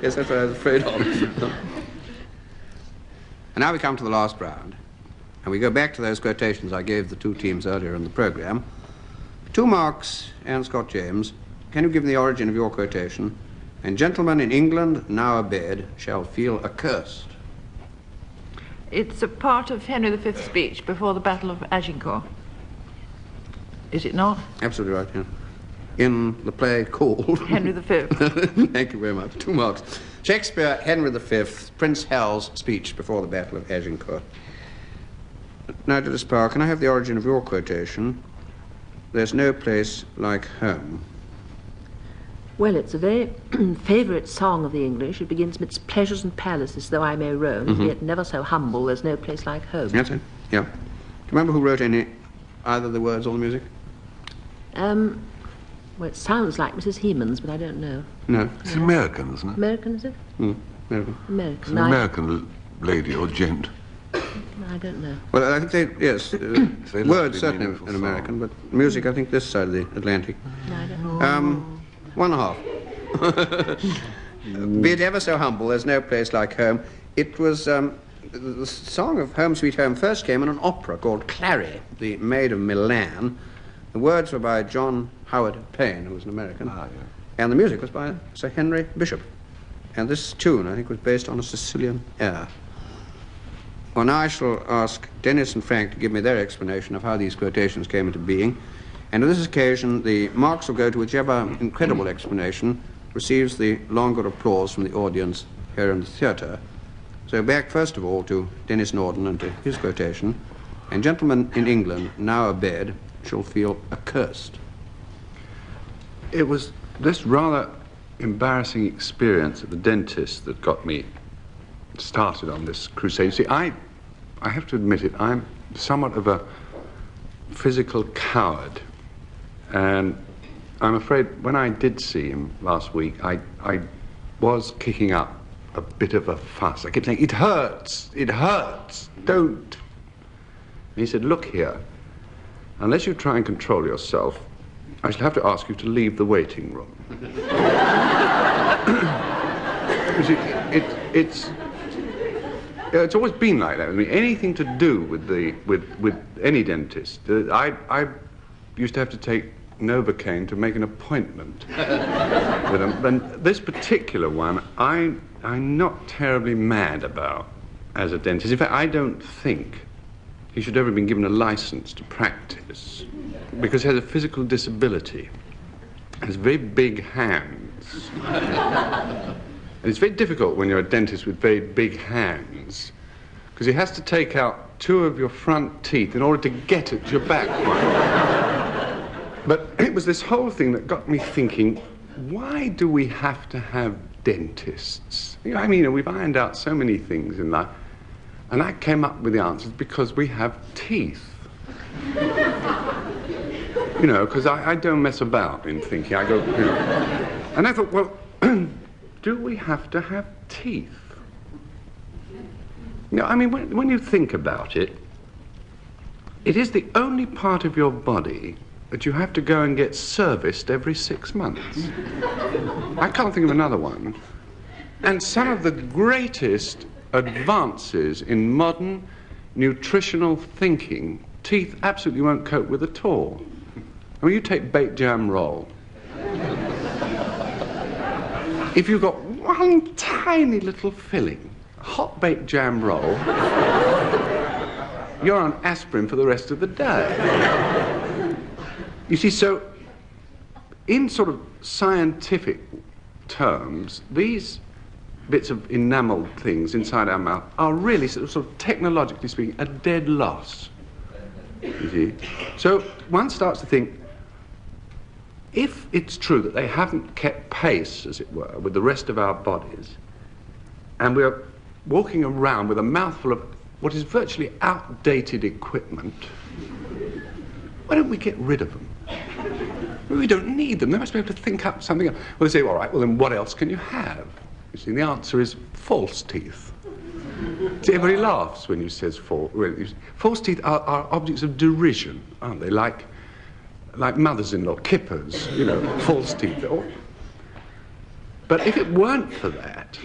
Yes, that's what I was afraid of. And now we come to the last round, and we go back to those quotations I gave the 2 teams earlier in the programme. 2 marks, Anne Scott James. Can you give me the origin of your quotation? And gentlemen in England, now abed, shall feel accursed. It's a part of Henry V's speech before the Battle of Agincourt. Is it not? Absolutely right, yeah. In the play called... Henry V. Thank you very much. 2 marks. Shakespeare, Henry V, Prince Hal's speech before the Battle of Agincourt. Now, Dilys Powell, can I have the origin of your quotation? There's no place like home. Well, it's a very favourite song of the English. It begins, "Midst pleasures and palaces, though I may roam, yet never so humble, there's no place like home." That's it, yeah. Do you remember who wrote either the words or the music? Well, it sounds like Mrs. Hemans, but I don't know. No. It's American, isn't it? American, is it? American. It's American. an American lady or gent. I don't know. Well, I think yes, They love words the certainly meaningful an American, song. but music, I think this side of the Atlantic. No, I don't know. 1.5. Be it ever so humble, there's no place like home. It was, the song of Home Sweet Home first came in an opera called Clary, the Maid of Milan. The words were by John Howard Payne, who was an American. Ah, yeah. And the music was by Sir Henry Bishop. And this tune, I think, was based on a Sicilian air. Well, now I shall ask Denis and Frank to give me their explanation of how these quotations came into being. And on this occasion, the marks will go to whichever incredible explanation receives the longer applause from the audience here in the theatre. So back, first of all, to Denis Norden and to his quotation. And gentlemen in England, now abed, shall feel accursed. It was this rather embarrassing experience at the dentist that got me started on this crusade. You see, I have to admit it, I'm somewhat of a physical coward. And I'm afraid when I did see him last week, I was kicking up a bit of a fuss. I kept saying, it hurts, don't. And he said, look here, unless you try and control yourself, I shall have to ask you to leave the waiting room. You see, it's always been like that with me. Anything to do with any dentist. I used to have to take Novocaine to make an appointment with them. And this particular one, I'm not terribly mad about as a dentist. In fact, I don't think he should ever have been given a license to practice because he has a physical disability. He has very big hands. And it's very difficult when you're a dentist with very big hands because he has to take out 2 of your front teeth in order to get at your back one. But it was this whole thing that got me thinking, why do we have to have dentists? You know, I mean, we've ironed out so many things in life, and I came up with the answers because we have teeth. You know, because I don't mess about in thinking. I go, you know. And I thought, well, do we have to have teeth? You know, I mean, when you think about it, it is the only part of your body that you have to go and get serviced every 6 months. I can't think of another one. And some of the greatest advances in modern nutritional thinking, teeth absolutely won't cope with at all. I mean, you take baked jam roll. If you've got one tiny little filling, hot baked jam roll, you're on aspirin for the rest of the day. You see, so in sort of scientific terms, these bits of enameled things inside our mouth are really sort of technologically speaking a dead loss. You see? So one starts to think, if it's true that they haven't kept pace, as it were, with the rest of our bodies, and we're walking around with a mouthful of what is virtually outdated equipment, why don't we get rid of them? We don't need them. They must be able to think up something else. Well, they say, all right, well, then what else can you have? You see, the answer is false teeth. See, everybody laughs when you say false. False teeth are objects of derision, aren't they? Like mothers-in-law, kippers, you know, false teeth. But if it weren't for that,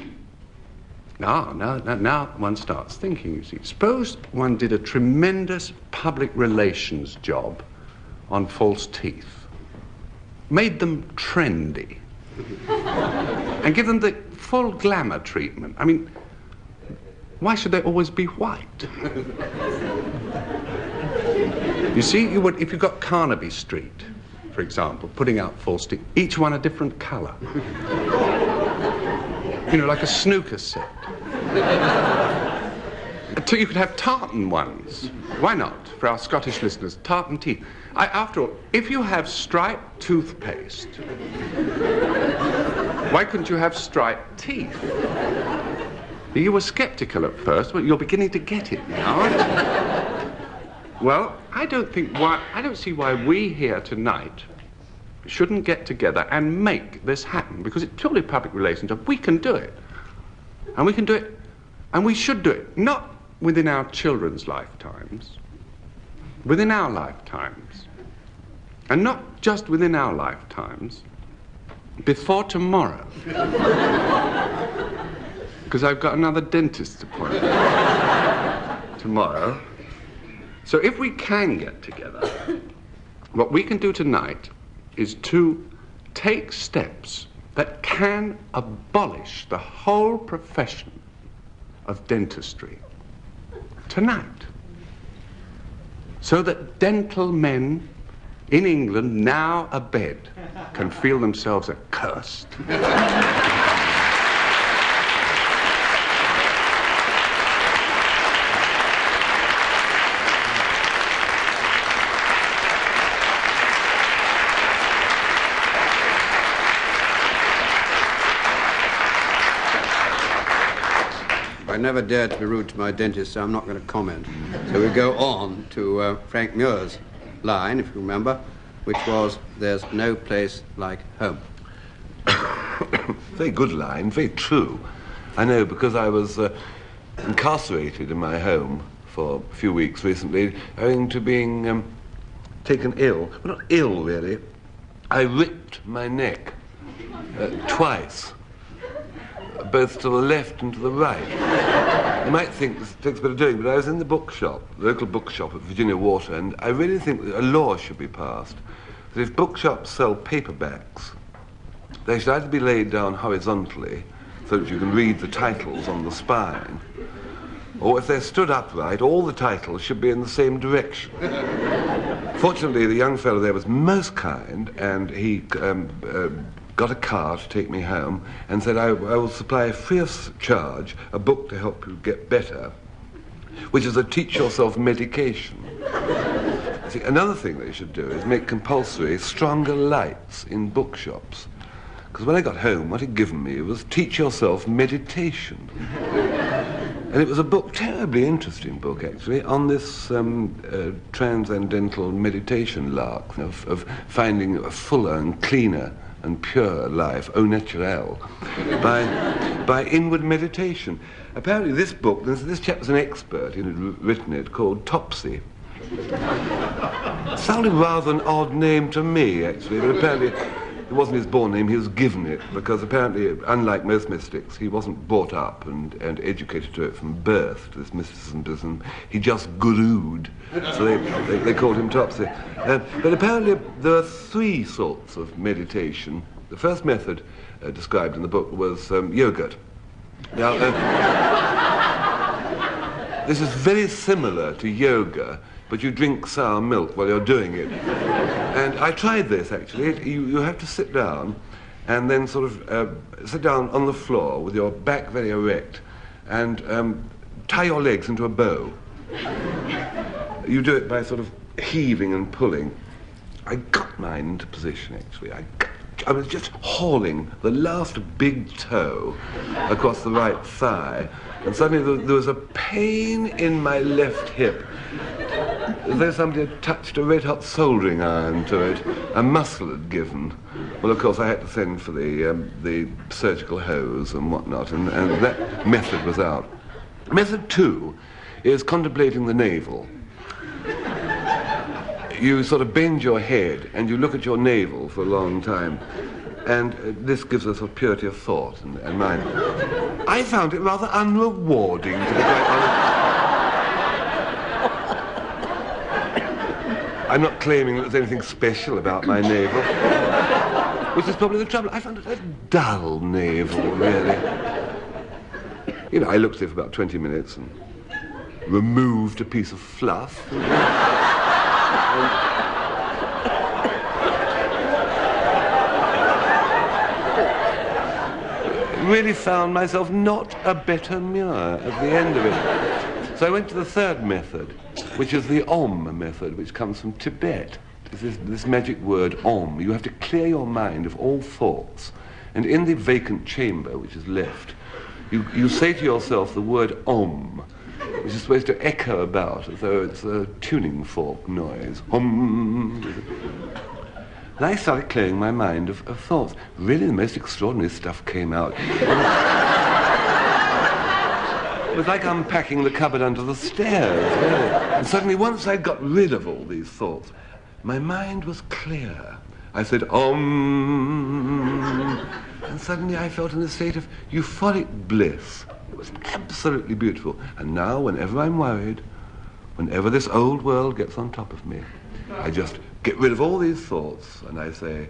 now one starts thinking, you see. Suppose one did a tremendous public relations job on false teeth, made them trendy, and give them the full glamour treatment. I mean, why should they always be white? You see, if you got Carnaby Street, for example, putting out false teeth, each one a different colour. You know, like a snooker set. So you could have tartan ones. Why not? For our Scottish listeners, tartan teeth. After all, if you have striped toothpaste, why couldn't you have striped teeth? You were sceptical at first, but you're beginning to get it now, aren't you? Well, I don't see why we here tonight shouldn't get together and make this happen, because it's purely public relations. We can do it. And we can do it, and we should do it, not within our children's lifetimes, within our lifetimes. And not just within our lifetimes, before tomorrow. Because I've got another dentist appointment tomorrow. So if we can get together, what we can do tonight is to take steps that can abolish the whole profession of dentistry tonight, so that dental men in England, now abed, can feel themselves accursed. never dared to be rude to my dentist, so I'm not going to comment. So we go on to Frank Muir's line, if you remember, which was, "There's no place like home." Very good line, very true. I know, because I was incarcerated in my home for a few weeks recently, owing to being taken ill. Well, not ill, really. I ripped my neck twice, both to the left and to the right. You might think this takes a bit of doing, but I was in the bookshop, the local bookshop at Virginia Water, and I really think that a law should be passed that if bookshops sell paperbacks, they should either be laid down horizontally so that you can read the titles on the spine, or if they're stood upright, all the titles should be in the same direction. Fortunately, the young fellow there was most kind, and he got a car to take me home and said, I will supply free of charge a book to help you get better, which is a teach yourself medication. See, another thing they should do is make compulsory stronger lights in bookshops. Because when I got home, what he'd given me was Teach Yourself Meditation. And it was a book, terribly interesting book, actually, on this transcendental meditation lark of finding a fuller and cleaner and pure life, au naturel, by inward meditation. Apparently this book, this chap was an expert, he'd written it, called Topsy. It sounded rather an odd name to me, actually, but apparently it wasn't his born name, he was given it, because apparently, unlike most mystics, he wasn't brought up and educated to it from birth, to this mysticism. He just gurued, so they called him Topsy. But apparently there are three sorts of meditation. The first method described in the book was yogurt. Now, this is very similar to yoga, but you drink sour milk while you're doing it. And I tried this, actually. You have to sit down and then sort of sit down on the floor with your back very erect and tie your legs into a bow. You do it by sort of heaving and pulling. I got mine into position, actually. I was just hauling the last big toe across the right thigh, and suddenly there was a pain in my left hip, as though somebody had touched a red-hot soldering iron to it. A muscle had given. Well, of course, I had to send for the surgical hose and whatnot, and that method was out. Method 2 is contemplating the navel. You sort of bend your head and you look at your navel for a long time, and this gives us a purity of thought and mind. I found it rather unrewarding, to be quite honest. I'm not claiming that there's anything special about my navel, which is probably the trouble. I found it a dull navel, really. You know, I looked at it for about 20 minutes and removed a piece of fluff. Really found myself not a better Muir at the end of it. So I went to the third method, which is the Om method, which comes from Tibet. This magic word Om. You have to clear your mind of all thoughts. And in the vacant chamber, which is left, you say to yourself the word Om, which is supposed to echo about as though it's a tuning fork noise. Om. And I started clearing my mind of thoughts. Really, the most extraordinary stuff came out. It was like unpacking the cupboard under the stairs, really. And suddenly, once I'd got rid of all these thoughts, my mind was clear. I said, Om. And suddenly I felt in a state of euphoric bliss. It was absolutely beautiful. And now, whenever I'm worried, whenever this old world gets on top of me, I just get rid of all these thoughts and I say,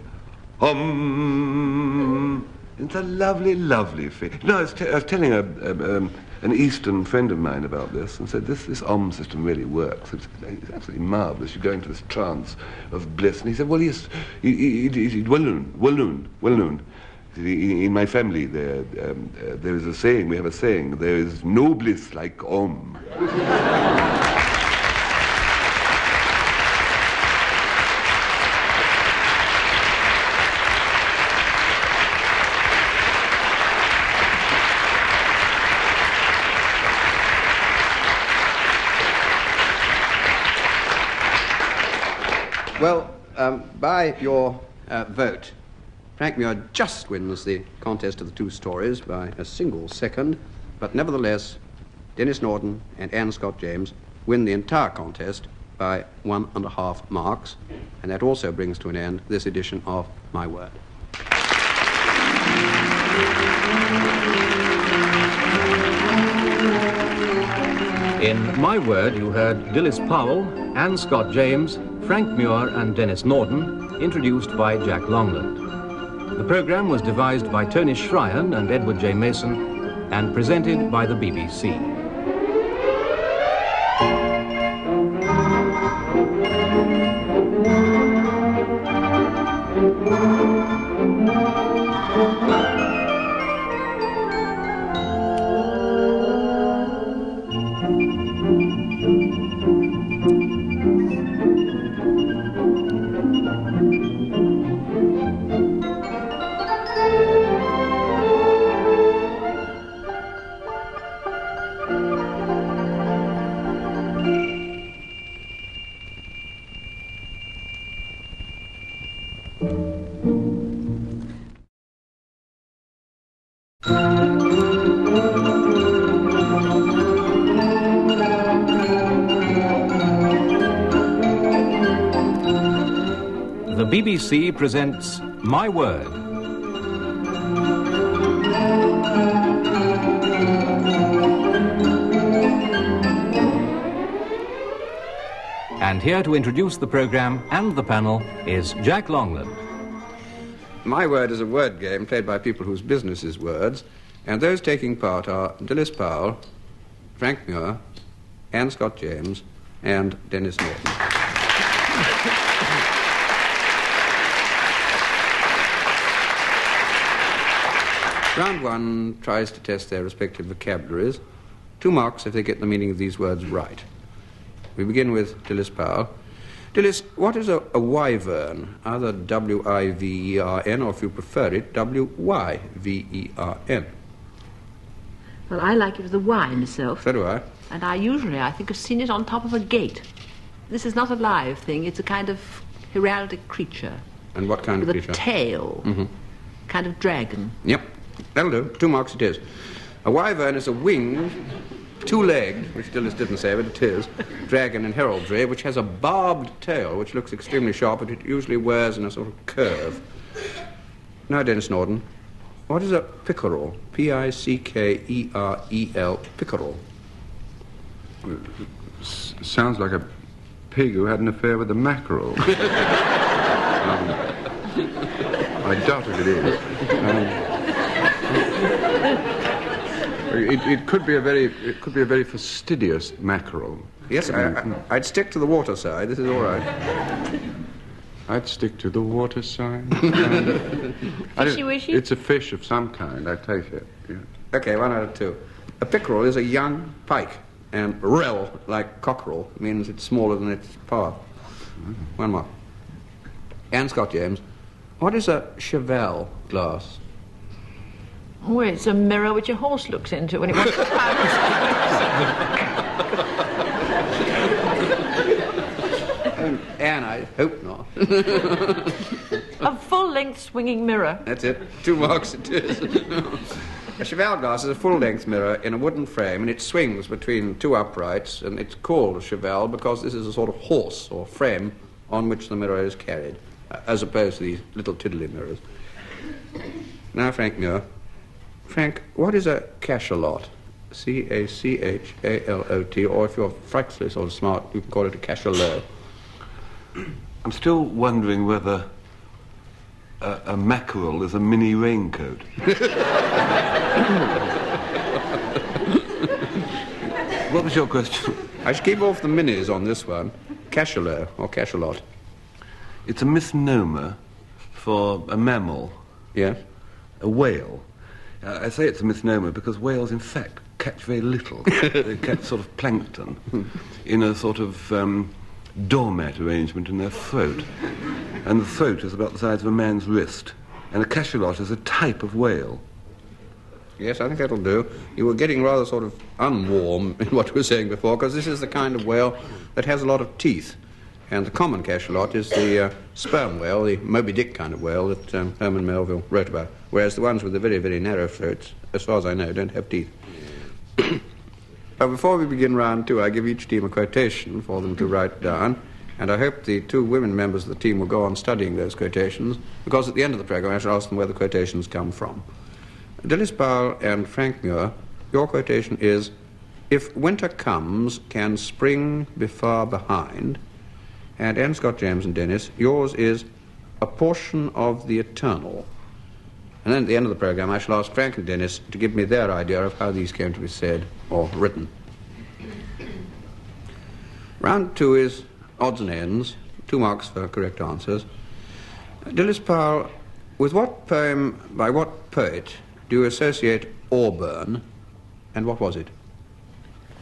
Om. It's a lovely, lovely feeling. No, I was telling an Eastern friend of mine about this and said, this Om system really works. It's absolutely marvellous. You go into this trance of bliss. And he said, well, yes, well known. In my family, there is a saying, we have a saying, there is no bliss like Om. Well, by your vote, Frank Muir just wins the contest of the two stories by a single second, but nevertheless, Denis Norden and Anne Scott James win the entire contest by 1.5 marks, and that also brings to an end this edition of My Word. In My Word, you heard Dilys Powell, Anne Scott James, Frank Muir and Denis Norden, introduced by Jack Longland. The programme was devised by Tony Schreian and Edward J. Mason and presented by the BBC. The BBC presents My Word. And here to introduce the programme and the panel is Jack Longland. My Word is a word game played by people whose business is words, and those taking part are Dilys Powell, Frank Muir, Anne Scott James, and Denis Norden. Round one tries to test their respective vocabularies. 2 marks if they get the meaning of these words right. We begin with Dilys Powell. Dilys, what is a wyvern? Either W-I-V-E-R-N, or if you prefer it, W-Y-V-E-R-N. Well, I like it with a Y myself. So do I. And I think, have seen it on top of a gate. This is not a live thing. It's a kind of heraldic creature. And what kind of creature? With a tail. Mm-hmm. Kind of dragon. Yep. That'll do. 2 marks it is. A wyvern is a winged, 2-legged, which Dilys didn't say, but it is, dragon in heraldry, which has a barbed tail, which looks extremely sharp, but it usually wears in a sort of curve. Now, Denis Norden, what is a pickerel? P-I-C-K-E-R-E-L, pickerel. Sounds like a pig who had an affair with a mackerel. I doubt if it is. It could be a very fastidious mackerel. Yes, I'd stick to the water side. This is all right. I'd stick to the water side. Fishy-wishy? It's a fish of some kind, I take it. Yeah. Okay, 1 out of 2. A pickerel is a young pike, and rel, like cockerel, means it's smaller than its path. 1 more. Anne Scott James, what is a cheval glass? Oh, it's a mirror which a horse looks into when it wants to pounce. Anne, I hope not. A full-length swinging mirror. That's it. 2 marks it is. A cheval glass is a full-length mirror in a wooden frame, and it swings between 2 uprights, and it's called a cheval because this is a sort of horse or frame on which the mirror is carried, as opposed to these little tiddly mirrors. Now, Frank Muir. Frank, what is a cachalot? C-A-C-H-A-L-O-T, or if you're frightfully sort of smart, you can call it a cachalot. I'm still wondering whether a mackerel is a mini raincoat. What was your question? I should keep off the minis on this one. Cachalot, or cachalot. It's a misnomer for a mammal. Yes? A whale. I say it's a misnomer because whales, in fact, catch very little. They catch sort of plankton in a sort of doormat arrangement in their throat. And the throat is about the size of a man's wrist. And a cachalot is a type of whale. Yes, I think that'll do. You were getting rather sort of unwarm in what you were saying before, because this is the kind of whale that has a lot of teeth. And the common cachalot is the sperm whale, the Moby Dick kind of whale that Herman Melville wrote about, whereas the ones with the very, very narrow throats, as far as I know, don't have teeth. Before we begin round 2, I give each team a quotation for them to write down, and I hope the 2 women members of the team will go on studying those quotations, because at the end of the program I shall ask them where the quotations come from. Dilys Powell and Frank Muir, your quotation is, "If winter comes, can spring be far behind?" And Anne, Scott, James and Denis, yours is, "A portion of the eternal." And then at the end of the program I shall ask Frank and Denis to give me their idea of how these came to be said or written. Round 2 is odds and ends, 2 marks for correct answers. Dilys Powell, with what poem, by what poet, do you associate Auburn, and what was it?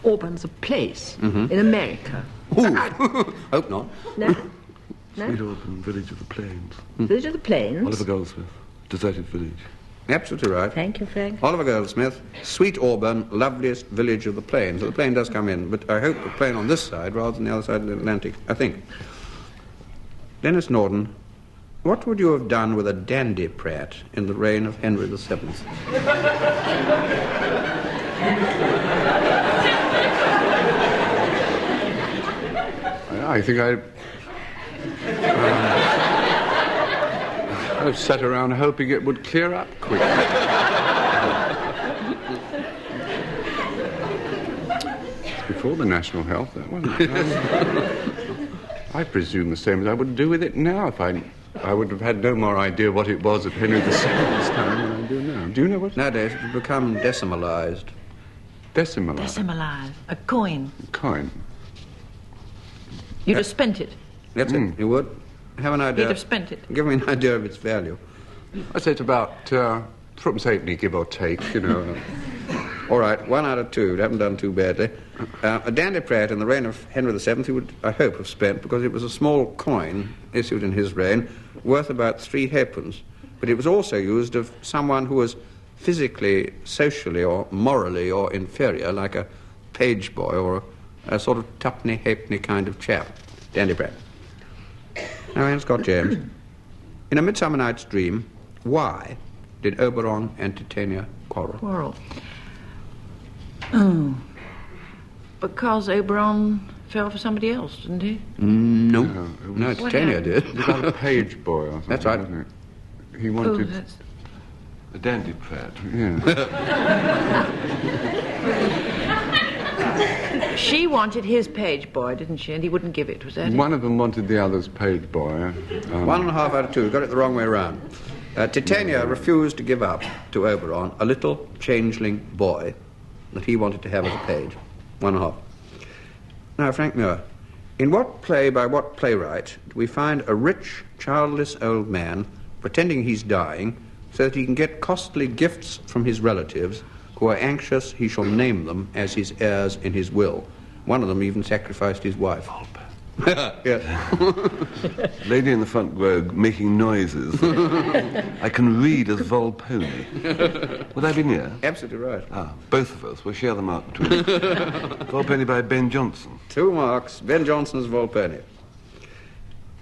Auburn's a place in America. Hope not. No? Sweet Auburn, Village of the Plains. Village of the Plains. Oliver Goldsmith, Deserted Village. Absolutely right. Thank you, Frank. Oliver Goldsmith, Sweet Auburn, loveliest village of the plains. So the plane does come in, but I hope the plane on this side rather than the other side of the Atlantic, I think. Denis Norden, what would you have done with a dandy prat in the reign of Henry VII? I think I've sat around hoping it would clear up quickly. It's before the national health, that one. I presume the same as I would do with it now if I would have had no more idea what it was at Henry VII's time than I do now. Do you know what? Nowadays it has become decimalized. Decimalized? Decimalized. A coin. Coin. You'd have spent it. That's it. You would have an idea. You'd have spent it. Give me an idea of its value. I'd say it's about threepence halfpenny, give or take, you know. All right, 1 out of 2. You haven't done too badly. A dandy prat in the reign of Henry VII he would, I hope, have spent, because it was a small coin issued in his reign, worth about 3 halfpence. But it was also used of someone who was physically, socially, or morally, or inferior, like a page boy or a sort of tuppenny halfpenny kind of chap. Dandy prat. Now, Anne Scott James. In A Midsummer Night's Dream, why did Oberon and Titania quarrel? Oh. Because Oberon fell for somebody else, didn't he? No, What Titania did. It was about a page boy or something, That's right. wasn't it? He wanted... that's... A dandy prat. Yeah. She wanted his page boy, didn't she? And he wouldn't give it, was that it? One of them wanted the other's page boy. 1.5 out of 2. Got it the wrong way around. Titania refused to give up to Oberon a little changeling boy that he wanted to have as a page. 1.5. Now, Frank Muir, in what play by what playwright do we find a rich, childless old man pretending he's dying so that he can get costly gifts from his relatives who are anxious he shall name them as his heirs in his will? One of them even sacrificed his wife. Yes. Lady in the front row making noises. I can read as Volpone. Would I be near? Absolutely right. Both of us. We'll share the mark between us. Volpone by Ben Jonson. 2 marks. Ben Jonson's Volpone.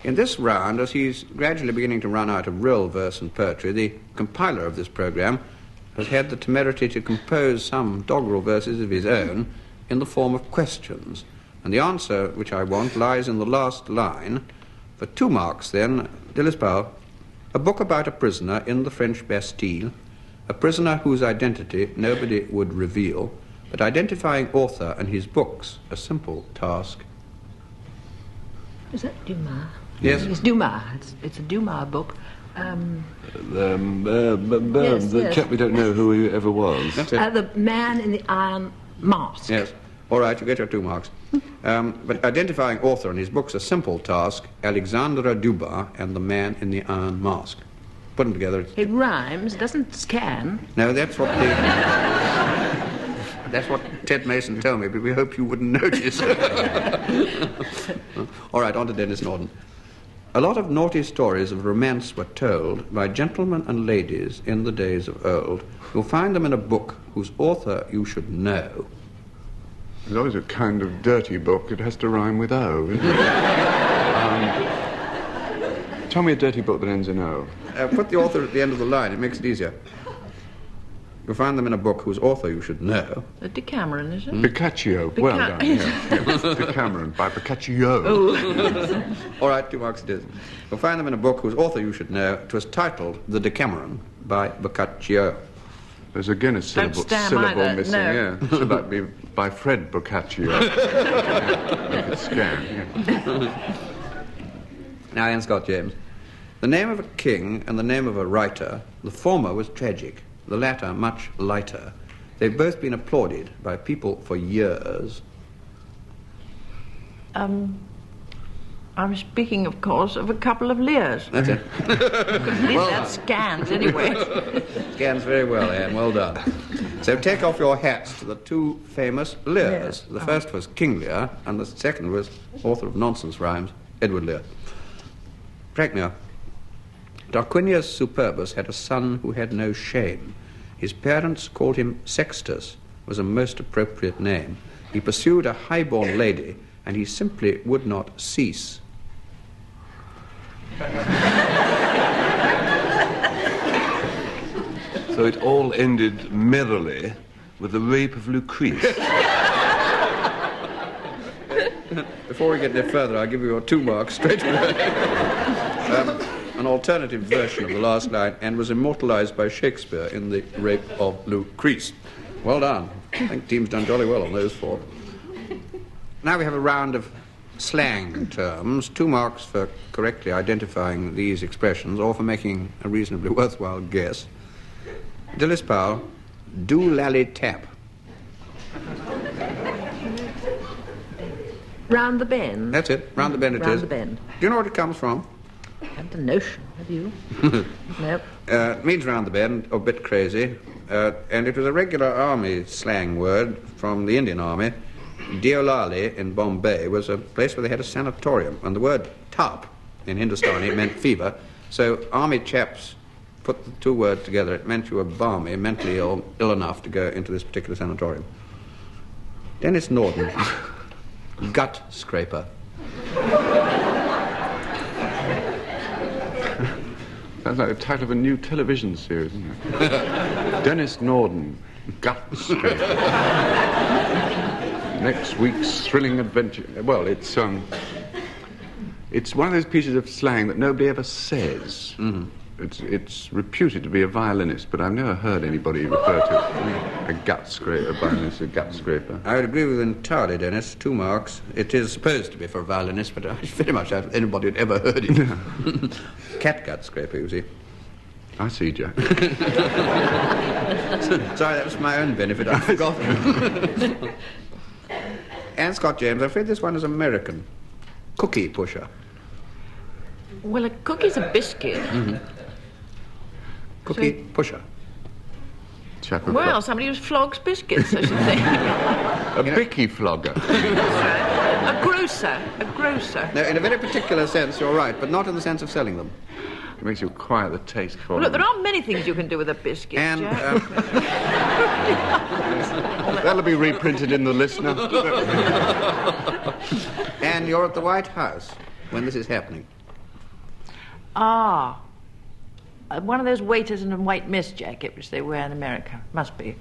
In this round, as he's gradually beginning to run out of real verse and poetry, the compiler of this program has had the temerity to compose some doggerel verses of his own in the form of questions. And the answer which I want lies in the last line. For 2 marks, then, Dilys Powell, a book about a prisoner in the French Bastille, a prisoner whose identity nobody would reveal, but identifying author and his books, a simple task. Is that Dumas? Yes. It's Dumas. It's a Dumas book. The chap we don't know who he ever was. That's it. The Man in the Iron Mask. Yes. All right, you get your 2 marks. But identifying author and his books, a simple task, Alexandre Dumas and the Man in the Iron Mask. Put them together. It rhymes, doesn't scan. No, that's what that's what Ted Mason told me, but we hope you wouldn't notice. All right, on to Denis Norden. A lot of naughty stories of romance were told by gentlemen and ladies in the days of old. You'll find them in a book whose author you should know. It's always a kind of dirty book. It has to rhyme with O, isn't it? Tell me a dirty book that ends in O. Put the author at the end of the line. It makes it easier. You'll find them in a book whose author you should know. The Decameron, is it? Boccaccio. Well done. Yes. Decameron by Boccaccio. Oh. All right, 2 marks it is. You'll find them in a book whose author you should know. It was titled The Decameron by Boccaccio. There's again a syllable either, missing. no. Yeah. Should that be by Fred Boccaccio? Make it scam. Yeah. Now, Ian Scott James. The name of a king and the name of a writer, the former was tragic, the latter much lighter. They've both been applauded by people for years. I'm speaking, of course, of a couple of Lears. That's it. Well, that scans, anyway. Scans very well, Anne. Well done. So take off your hats to the 2 famous Lears. The first was King Lear, and the second was author of nonsense rhymes, Edward Lear. Frank Muir. Tarquinius Superbus had a son who had no shame. His parents called him Sextus, was a most appropriate name. He pursued a high-born lady, and he simply would not cease. So it all ended merrily with the rape of Lucrece. Before we get any further, I'll give you your 2 marks straight away. An alternative version of the last line, and was immortalized by Shakespeare in The Rape of Lucrece. Well done. I think the team's done jolly well on those 4. Now we have a round of slang terms, 2 marks for correctly identifying these expressions or for making a reasonably worthwhile guess. Dilys Powell, do-lally tap. Round the bend. That's it, round the bend it is. Round the bend. Do you know what it comes from? I haven't a notion, have you? Nope. It means round the bend, or bit crazy, and it was a regular army slang word from the Indian Army. Deolali in Bombay was a place where they had a sanatorium, and the word tap in Hindustani meant fever, so army chaps put the 2 words together. It meant you were balmy, mentally ill enough to go into this particular sanatorium. Denis Norden, gut scraper. Sounds like the title of a new television series, isn't it? Denis Norden, gut scraper. Next week's thrilling adventure. Well, it's one of those pieces of slang that nobody ever says. Mm-hmm. It's reputed to be a violinist, but I've never heard anybody refer to a gut scraper, a violinist, a gut scraper. I would agree with you entirely, Dennis. 2 marks. It is supposed to be for a violinist, but I very much doubt anybody had ever heard it. Cat gut scraper, you see. I see, Jack. Sorry, that was for my own benefit. I'd forgotten. Anne Scott James, I'm afraid this one is American. Cookie pusher. Well, a cookie's a biscuit. Mm-hmm. Cookie pusher. Well, somebody who flogs biscuits, I should think. A bicky flogger. A grocer. No, in a very particular sense, you're right, but not in the sense of selling them. It makes you acquire the taste for Well, look, them. there aren't many things you can do with a biscuit, And Jack. That'll be reprinted in the Listener. and you're at the White House when this is happening. One of those waiters in a white mist jacket, which they wear in America. Must be.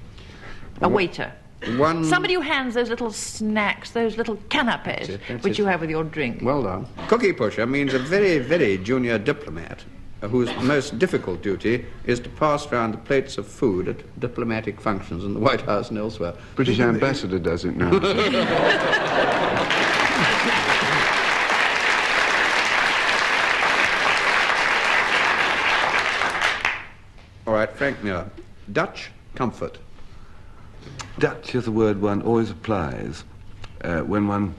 A waiter. Somebody who hands those little snacks, those little canapes, which you have with your drink. Well done. Cookie pusher means a very, very junior diplomat whose most difficult duty is to pass round the plates of food at diplomatic functions in the White House and elsewhere. British ambassador does it now. All right, Frank Muir. Dutch comfort. Dutch is a word one always applies when one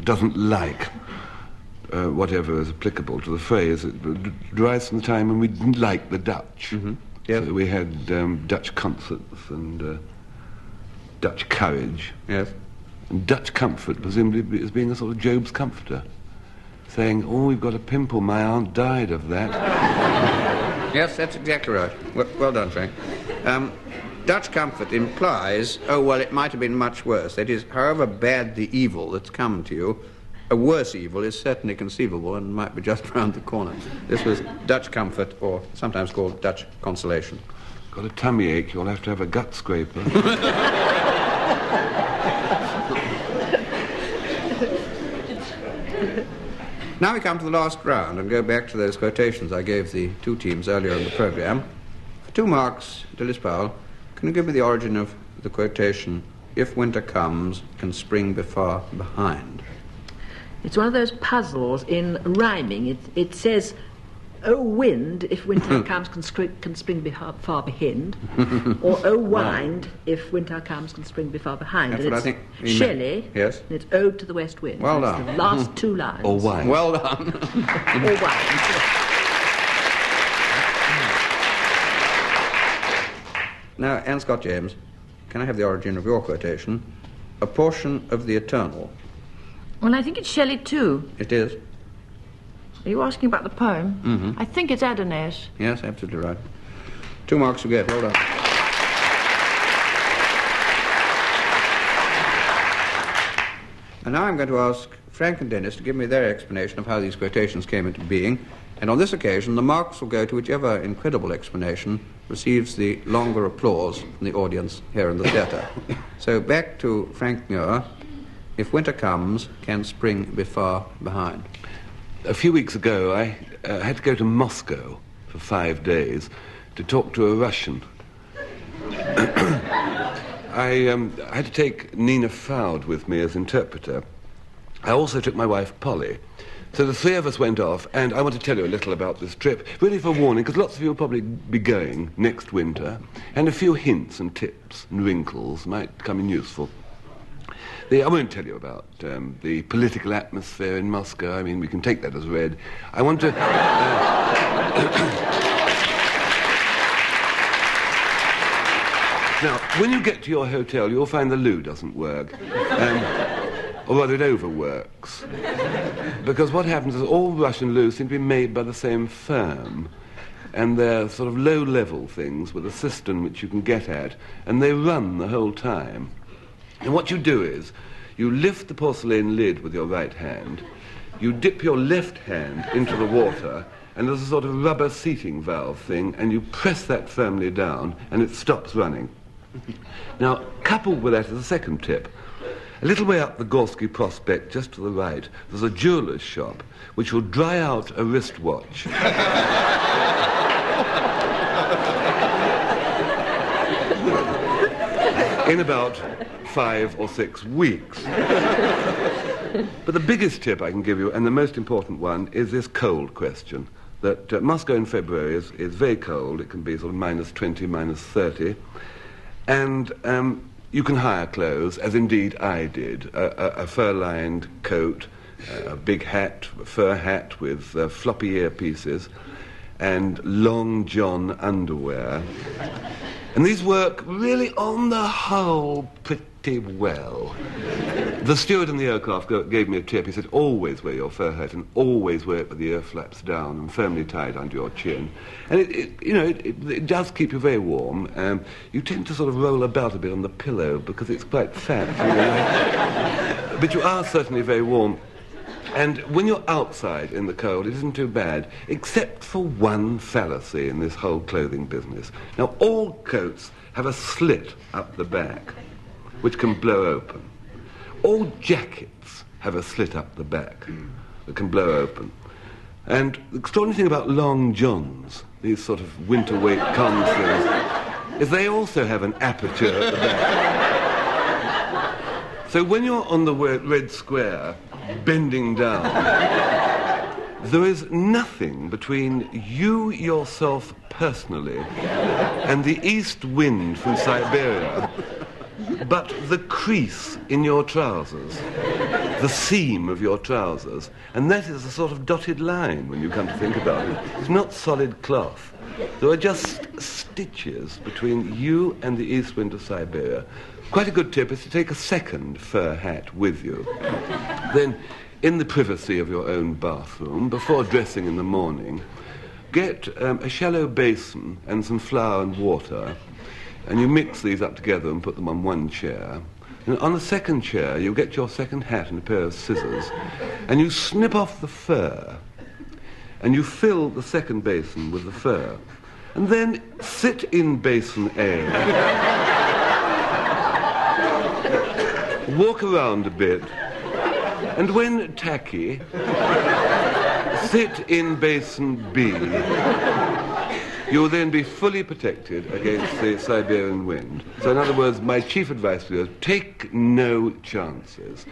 doesn't like whatever is applicable to the phrase. It derives from the time when we didn't like the Dutch. Mm-hmm. Yes. So we had Dutch concerts and Dutch courage. Yes. And Dutch comfort, presumably, as being a sort of Job's comforter, saying, "Oh, we've got a pimple, my aunt died of that." Yes, that's exactly right. Well done, Frank. Dutch comfort implies, oh, well, it might have been much worse. That is, however bad the evil that's come to you, a worse evil is certainly conceivable and might be just round the corner. This was Dutch comfort, or sometimes called Dutch consolation. Got a tummy ache, you'll have to have a gut scraper. Now we come to the last round and go back to those quotations I gave the two teams earlier in the programme. For 2 marks, Dilys Powell, can you give me the origin of the quotation, "If winter comes, can spring be far behind"? It's one of those puzzles in rhyming. It says, "O wind, if winter comes, can spring be far behind," or "O wind, if winter comes, can spring be far behind." That's and what it's I think. Shelley. Yes. And it's "Ode to the West Wind." Well That's done. the last 2 lines. Or wine. Well done. Or wind. Now, Anne Scott James, can I have the origin of your quotation? "A portion of the eternal." Well, I think it's Shelley too. It is. Are you asking about the poem? Mm-hmm. I think it's Adonais. Yes, absolutely right. 2 marks you get. Well done. And now I'm going to ask Frank and Denis to give me their explanation of how these quotations came into being. And on this occasion, the marks will go to whichever incredible explanation receives the longer applause from the audience here in the theatre. So back to Frank Muir. "If winter comes, can spring be far behind?" A few weeks ago, I had to go to Moscow for 5 days to talk to a Russian. I had to take Nina Fowd with me as interpreter. I also took my wife, Polly. So the 3 of us went off, and I want to tell you a little about this trip, really for warning, because lots of you will probably be going next winter, and a few hints and tips and wrinkles might come in useful. I won't tell you about the political atmosphere in Moscow. I mean, we can take that as read. I want to... Now, when you get to your hotel, you'll find the loo doesn't work. Or rather, it overworks. Because what happens is all Russian loos seem to be made by the same firm. And they're sort of low-level things with a cistern which you can get at, and they run the whole time. And what you do is, you lift the porcelain lid with your right hand, you dip your left hand into the water, and there's a sort of rubber seating valve thing, and you press that firmly down, and it stops running. Now, coupled with that is a second tip. A little way up the Gorsky Prospect, just to the right, there's a jeweller's shop, which will dry out a wristwatch. in about 5 or 6 weeks. But the biggest tip I can give you, and the most important one, is this cold question. That Moscow in February is very cold. It can be sort of -20, -30. And you can hire clothes, as indeed I did. A fur-lined coat, a big hat, a fur hat with floppy earpieces, and long john underwear. And these work really, on the whole, pretty well. The steward in the aircraft gave me a tip. He said, always wear your fur hat and always wear it with the ear flaps down and firmly tied under your chin. And it does keep you very warm. You tend to sort of roll about a bit on the pillow because it's quite fat. But you are certainly very warm. And when you're outside in the cold, it isn't too bad, except for one fallacy in this whole clothing business. Now, all coats have a slit up the back, which can blow open. All jackets have a slit up the back that can blow open. And the extraordinary thing about long johns, these sort of winter weight con things, is they also have an aperture at the back. So when you're on the red square, bending down, there is nothing between you yourself personally and the east wind from Siberia but the crease in your trousers, the seam of your trousers, and that is a sort of dotted line when you come to think about it. It's not solid cloth. There are just stitches between you and the east wind of Siberia. Quite a good tip is to take a second fur hat with you. Then, in the privacy of your own bathroom, before dressing in the morning, get a shallow basin and some flour and water, and you mix these up together and put them on one chair. And on the second chair, you get your second hat and a pair of scissors, and you snip off the fur, and you fill the second basin with the fur, and then sit in basin A, walk around a bit, and when tacky, sit in basin B. You'll then be fully protected against the Siberian wind. So in other words, my chief advice to you is take no chances.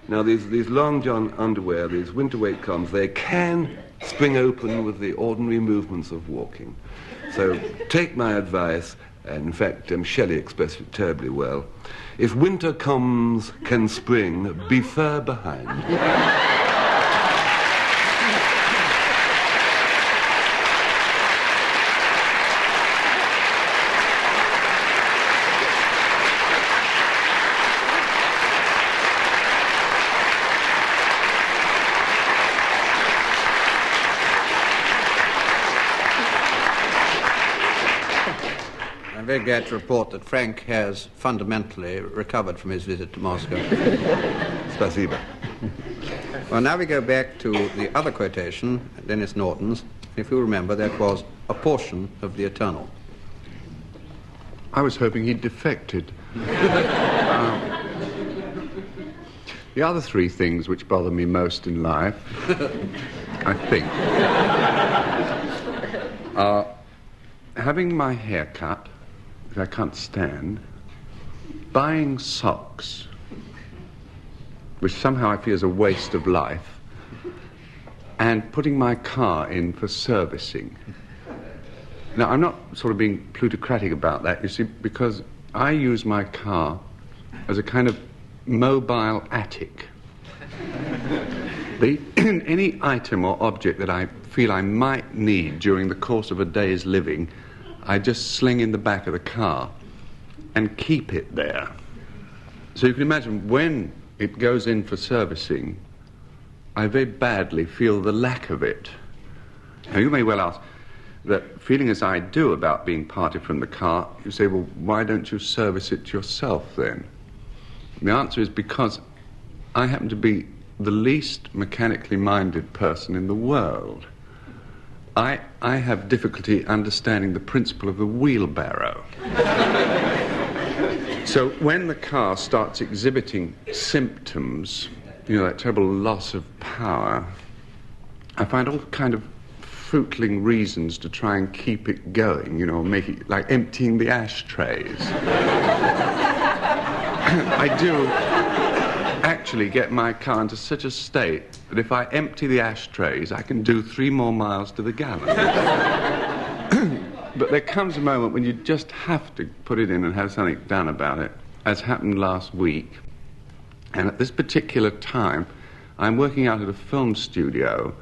Now these long john underwear, these winter weight columns, they can spring open with the ordinary movements of walking. So take my advice, and in fact Shelley expressed it terribly well. If winter comes, can spring, be fur behind. I'm very glad to report that Frank has fundamentally recovered from his visit to Moscow. Spasiba. Well, now we go back to the other quotation, Denis Norden's. If you remember, that was a portion of the eternal. I was hoping he'd defected. The other three things which bother me most in life, I think, are having my hair cut, which I can't stand, buying socks, which somehow I feel is a waste of life, and putting my car in for servicing. Now, I'm not sort of being plutocratic about that, you see, because I use my car as a kind of mobile attic. Any item or object that I feel I might need during the course of a day's living, I just sling in the back of the car and keep it there. So you can imagine when it goes in for servicing, I very badly feel the lack of it. Now, you may well ask, that feeling as I do about being parted from the car, you say, well, why don't you service it yourself then? And the answer is because I happen to be the least mechanically minded person in the world. I have difficulty understanding the principle of the wheelbarrow. So when the car starts exhibiting symptoms, you know, that terrible loss of power, I find all kind of fruitling reasons to try and keep it going, you know, make it like emptying the ashtrays. I do actually get my car into such a state that if I empty the ashtrays, I can do 3 more miles to the gallon. But there comes a moment when you just have to put it in and have something done about it, as happened last week. And at this particular time, I'm working out at a film studio,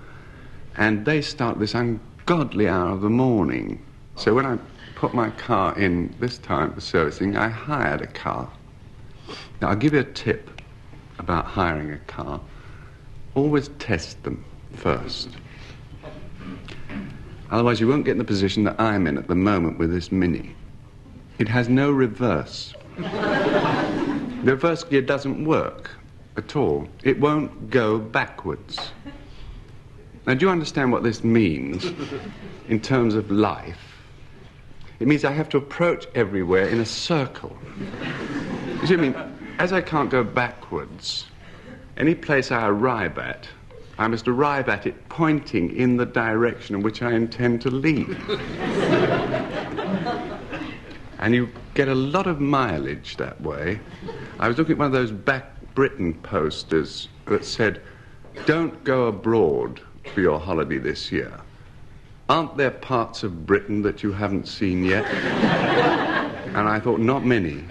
and they start this ungodly hour of the morning. So when I put my car in this time for servicing, I hired a car. Now, I'll give you a tip about hiring a car. Always test them first. Otherwise, you won't get in the position that I'm in at the moment with this Mini. It has no reverse. The reverse gear doesn't work at all. It won't go backwards. Now, do you understand what this means in terms of life? It means I have to approach everywhere in a circle. You see what I mean? As I can't go backwards, any place I arrive at, I must arrive at it pointing in the direction in which I intend to leave. And you get a lot of mileage that way. I was looking at one of those Back Britain posters that said, "Don't go abroad for your holiday this year. Aren't there parts of Britain that you haven't seen yet?" And I thought, not many.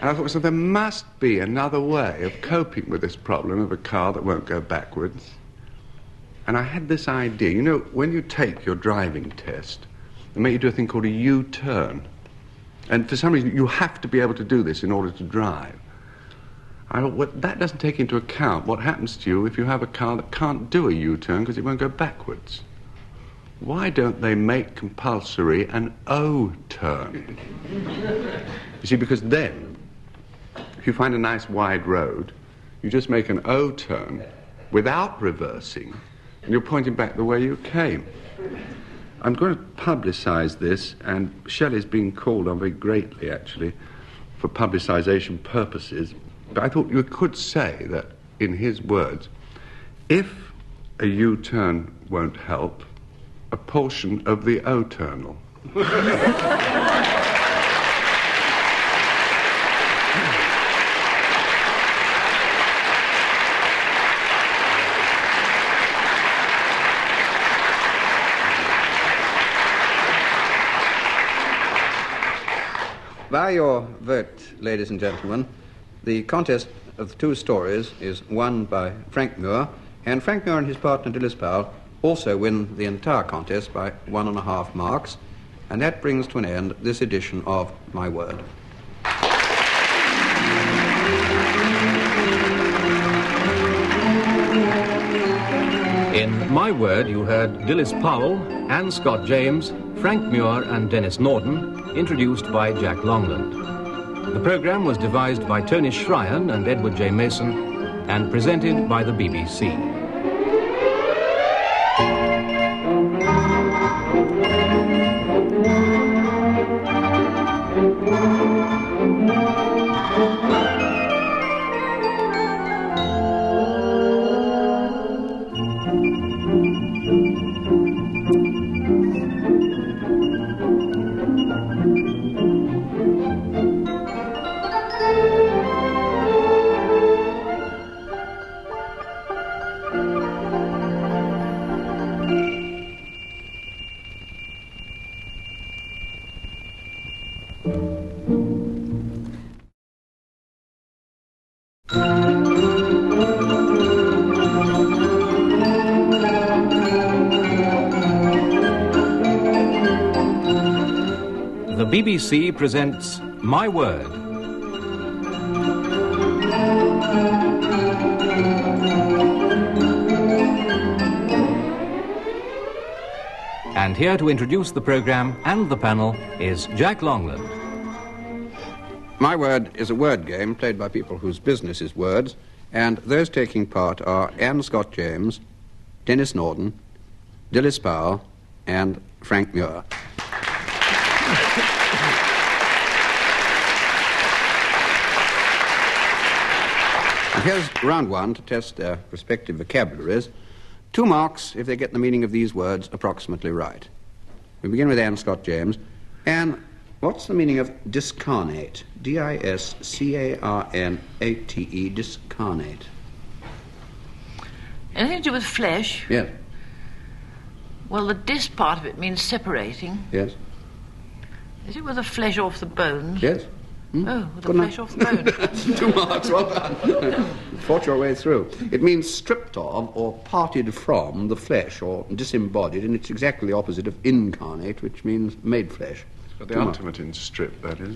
And I thought, so there must be another way of coping with this problem of a car that won't go backwards. And I had this idea. You know, when you take your driving test, they make you do a thing called a U-turn. And for some reason, you have to be able to do this in order to drive. I thought, well, that doesn't take into account what happens to you if you have a car that can't do a U-turn because it won't go backwards. why don't they make compulsory an O-turn? You see, because then, if you find a nice wide road, you just make an O-turn without reversing, and you're pointing back the way you came. I'm going to publicise this, and Shelley's been called on very greatly, actually, for publicisation purposes. But I thought you could say that, in his words, if a U-turn won't help, a portion of the O-turnal. By your vote, ladies and gentlemen, the contest of the two stories is won by Frank Muir, and Frank Muir and his partner Dilys Powell also win the entire contest by 1.5 marks, and that brings to an end this edition of My Word. In My Word, you heard Dilys Powell, Anne Scott James, Frank Muir and Denis Norden, introduced by Jack Longland. The programme was devised by Tony Shryan and Edward J. Mason and presented by the BBC. The BBC presents My Word. And here to introduce the programme and the panel is Jack Longland. My Word is a word game played by people whose business is words, and those taking part are Anne Scott James, Denis Norden, Dilys Powell, and Frank Muir. And here's round one to test their respective vocabularies. 2 marks if they get the meaning of these words approximately right. We begin with Anne Scott James. Anne, what's the meaning of discarnate? D-I-S-C-A-R-N-A-T-E, discarnate. Anything to do with flesh? Yes. Well, the dis part of it means separating. Yes. Is it with the flesh off the bones? Yes. Oh, with the flesh off the bones. 2 marks, well done. Fought your way through. It means stripped of or parted from the flesh or disembodied, and it's exactly the opposite of incarnate, which means made flesh. But the ultimate in strip, that is.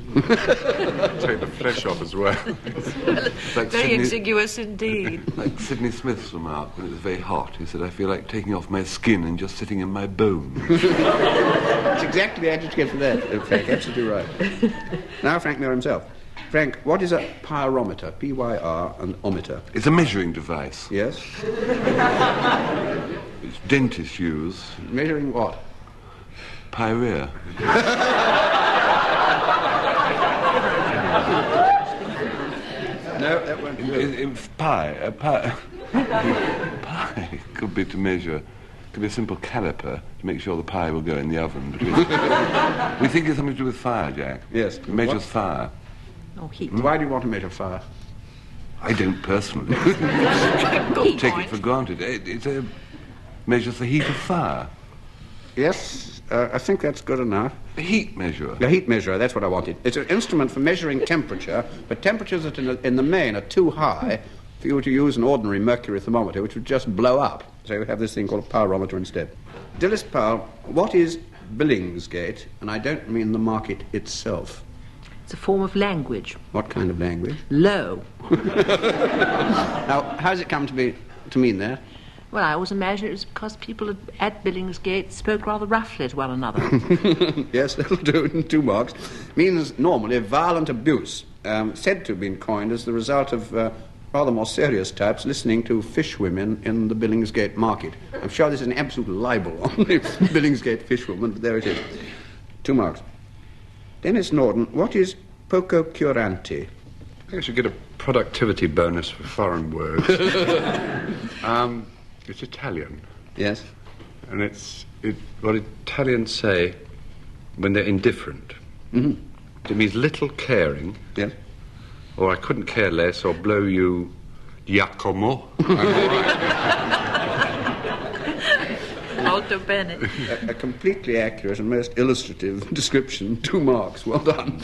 Take the flesh off as well. Like Very Sydney, exiguous indeed. like Sidney Smith's remark when it was very hot. He said, I feel like taking off my skin and just sitting in my bones. It's exactly the adjective for that, Frank. Absolutely right. Now Frank Muir himself. Frank, what is a pyrometer? P-Y-R and ometer. It's a measuring device. Yes? It's dentists use. Measuring what? Pyrrhea. No, that won't do. Pie could be to measure. Could be a simple caliper to make sure the pie will go in the oven. We think it's something to do with fire, Jack. Yes. It measures fire. Or heat. Why do you want to measure fire? I don't personally. Good Take point. it for granted. It measures the heat of fire. Yes, I think that's good enough. A heat measurer. A heat measurer, that's what I wanted. It's an instrument for measuring temperature, but temperatures that in the main are too high for you to use an ordinary mercury thermometer, which would just blow up. So you have this thing called a pyrometer instead. Dilys Powell, what is Billingsgate? And I don't mean the market itself. It's a form of language. What kind of language? Low. Now, how does it come to mean that? Well, I always imagined it was because people at Billingsgate spoke rather roughly to one another. Yes, that'll do. 2 marks. Means normally violent abuse. Said to have been coined as the result of rather more serious types listening to fishwomen in the Billingsgate market. I'm sure this is an absolute libel on the Billingsgate fishwoman, but there it is. 2 marks. Denis Norden, what is poco curante? I think I should get a productivity bonus for foreign words. It's Italian. Yes. And it's what Italians say when they're indifferent. Mm-hmm. It means little caring. Yes. Or I couldn't care less, or blow you Giacomo. I'm all right. Molto bene. A completely accurate and most illustrative description. 2 marks. Well done.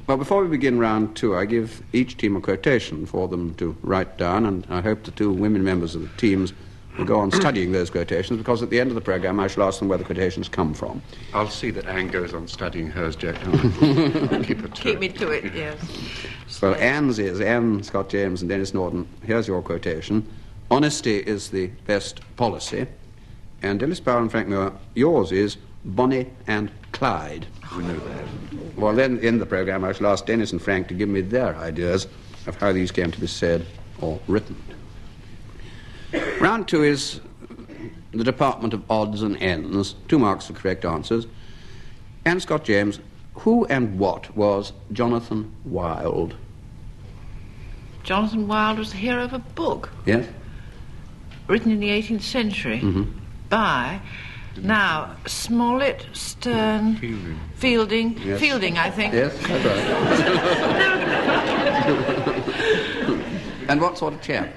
Well, before we begin round 2, I give each team a quotation for them to write down, and I hope the 2 women members of the teams will go on studying those quotations, because at the end of the programme I shall ask them where the quotations come from. I'll see that Anne goes on studying hers, Jack. Keep her to Keep it. me to it, yes. Well, Anne's is Anne, Scott James and Denis Norden. Here's your quotation. Honesty is the best policy. And Dilys, Powell and Frank Muir, yours is Bonnie and Clyde. We know that. Well, then, in the programme, I shall ask Denis and Frank to give me their ideas of how these came to be said or written. Round 2 is the department of odds and ends. 2 marks for correct answers. And Scott James, who and what was Jonathan Wild? Jonathan Wild was the hero of a book Yes? written in the 18th century by, now, Smollett, Sterne, Fielding. Yes. Fielding, I think. Yes, that's right. And what sort of chap?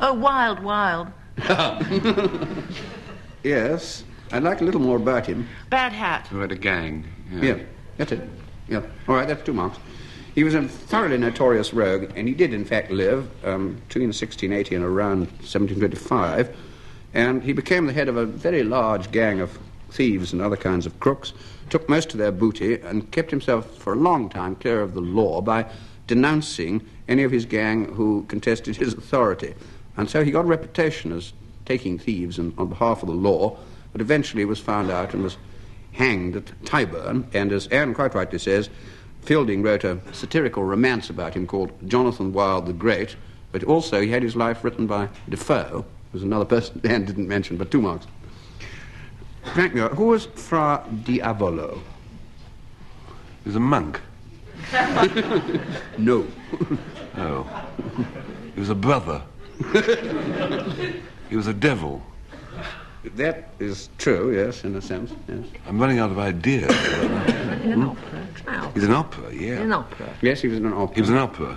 Oh, Wild. Yes, I'd like a little more about him. Bad hat. Who had a gang. Yeah, that's it. Yeah. All right, that's 2 marks. He was a thoroughly notorious rogue, and he did, in fact, live between 1680 and around 1725, and he became the head of a very large gang of thieves and other kinds of crooks, took most of their booty, and kept himself for a long time clear of the law by denouncing any of his gang who contested his authority. And so he got a reputation as taking thieves on behalf of the law, but eventually was found out and was hanged at Tyburn. And as Anne quite rightly says, Fielding wrote a satirical romance about him called Jonathan Wild the Great, but also he had his life written by Defoe, who was another person Anne didn't mention, but 2 marks. Frank Muir, who was Fra Diavolo? He was a monk. No. Oh. He was a brother. He was a devil. That is true, yes, in a sense, yes. I'm running out of ideas. In an opera. Now. He's an opera, yeah. In an opera. Yes, he was in an opera. He was an opera.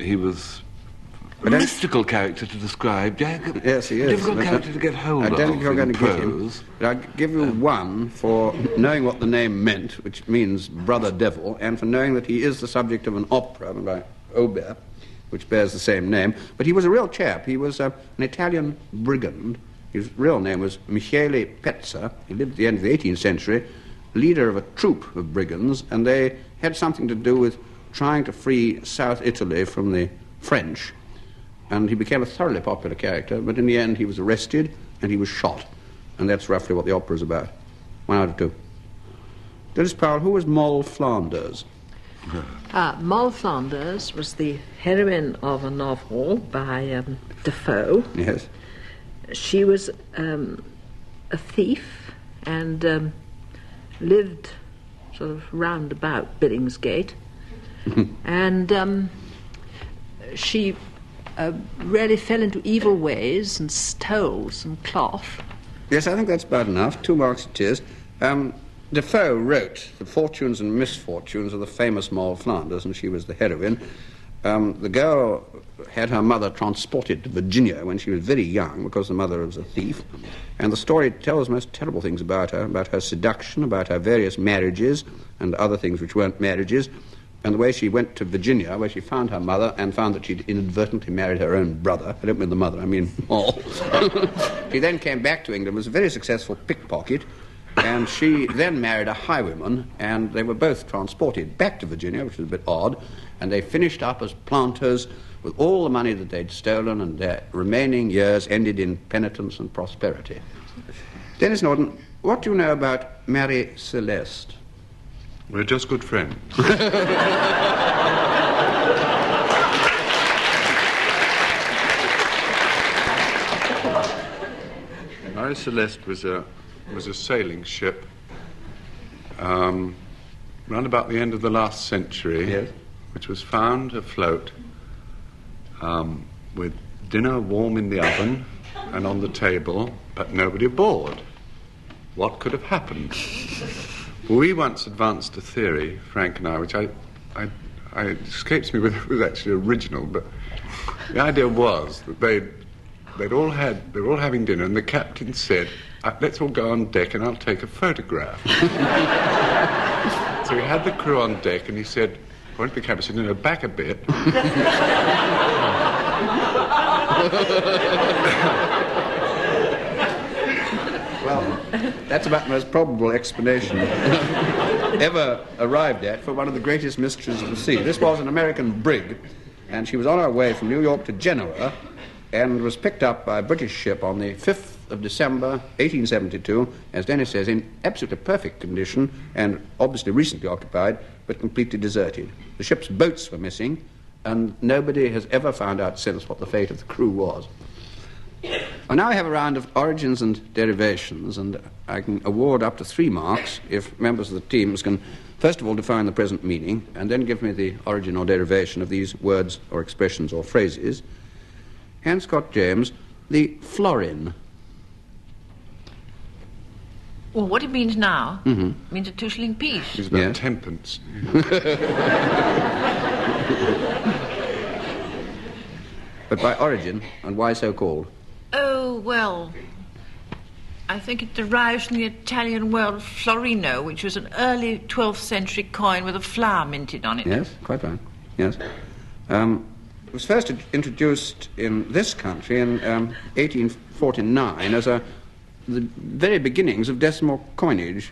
He was a mystical character to describe, Jack. Yes, he is. Difficult character to get hold of. I don't think you're going to get him. prose. But I'll give you 1 for knowing what the name meant, which means brother devil, and for knowing that he is the subject of an opera by Aubert, which bears the same name. But he was a real chap. He was an Italian brigand. His real name was Michele Pezza. He lived at the end of the 18th century, leader of a troop of brigands, and they had something to do with trying to free South Italy from the French. And he became a thoroughly popular character, but in the end he was arrested and he was shot. And that's roughly what the opera is about. 1 out of 2. Dilys Powell, who was Moll Flanders? Moll Flanders was the heroine of a novel by Defoe. Yes. She was a thief and lived sort of round about Billingsgate. And she really fell into evil ways and stole some cloth. Yes, I think that's about enough. 2 marks it is. Defoe wrote The Fortunes and Misfortunes of the famous Moll Flanders, and she was the heroine. The girl had her mother transported to Virginia when she was very young because the mother was a thief. And the story tells most terrible things about her seduction, about her various marriages and other things which weren't marriages, and the way she went to Virginia, where she found her mother and found that she'd inadvertently married her own brother. I don't mean the mother, I mean Moll. She then came back to England, was a very successful pickpocket, and she then married a highwayman, and they were both transported back to Virginia, which was a bit odd, and they finished up as planters with all the money that they'd stolen, and their remaining years ended in penitence and prosperity. Denis Norden, what do you know about Mary Celeste? We're just good friends. Mary Celeste was a sailing ship round about the end of the last century, yes, which was found afloat with dinner warm in the oven and on the table, but nobody aboard. What could have happened? We once advanced a theory, Frank and I, which it escapes me whether it was actually original, but the idea was that they were all having dinner, and the captain said, let's all go on deck and I'll take a photograph. So we had the crew on deck, and he said, pointed to the captain, said, no, back a bit. Well, that's about the most probable explanation ever arrived at for one of the greatest mysteries of the sea. This was an American brig, and she was on her way from New York to Genoa, and was picked up by a British ship on the 5th of December, 1872, as Denis says, in absolutely perfect condition, and obviously recently occupied, but completely deserted. The ship's boats were missing, and nobody has ever found out since what the fate of the crew was. Well, now I have a round of origins and derivations, and I can award up to 3 marks if members of the teams can first of all define the present meaning, and then give me the origin or derivation of these words or expressions or phrases. And Scott James, the florin. Well, what it means now means a 2-shilling piece. It's about Yeah. 10pence. But by origin, and why so called? Oh, well, I think it derives from the Italian word florino, which was an early 12th century coin with a flower minted on it. Yes, quite right. Yes. It was first introduced in this country in 1849 as the very beginnings of decimal coinage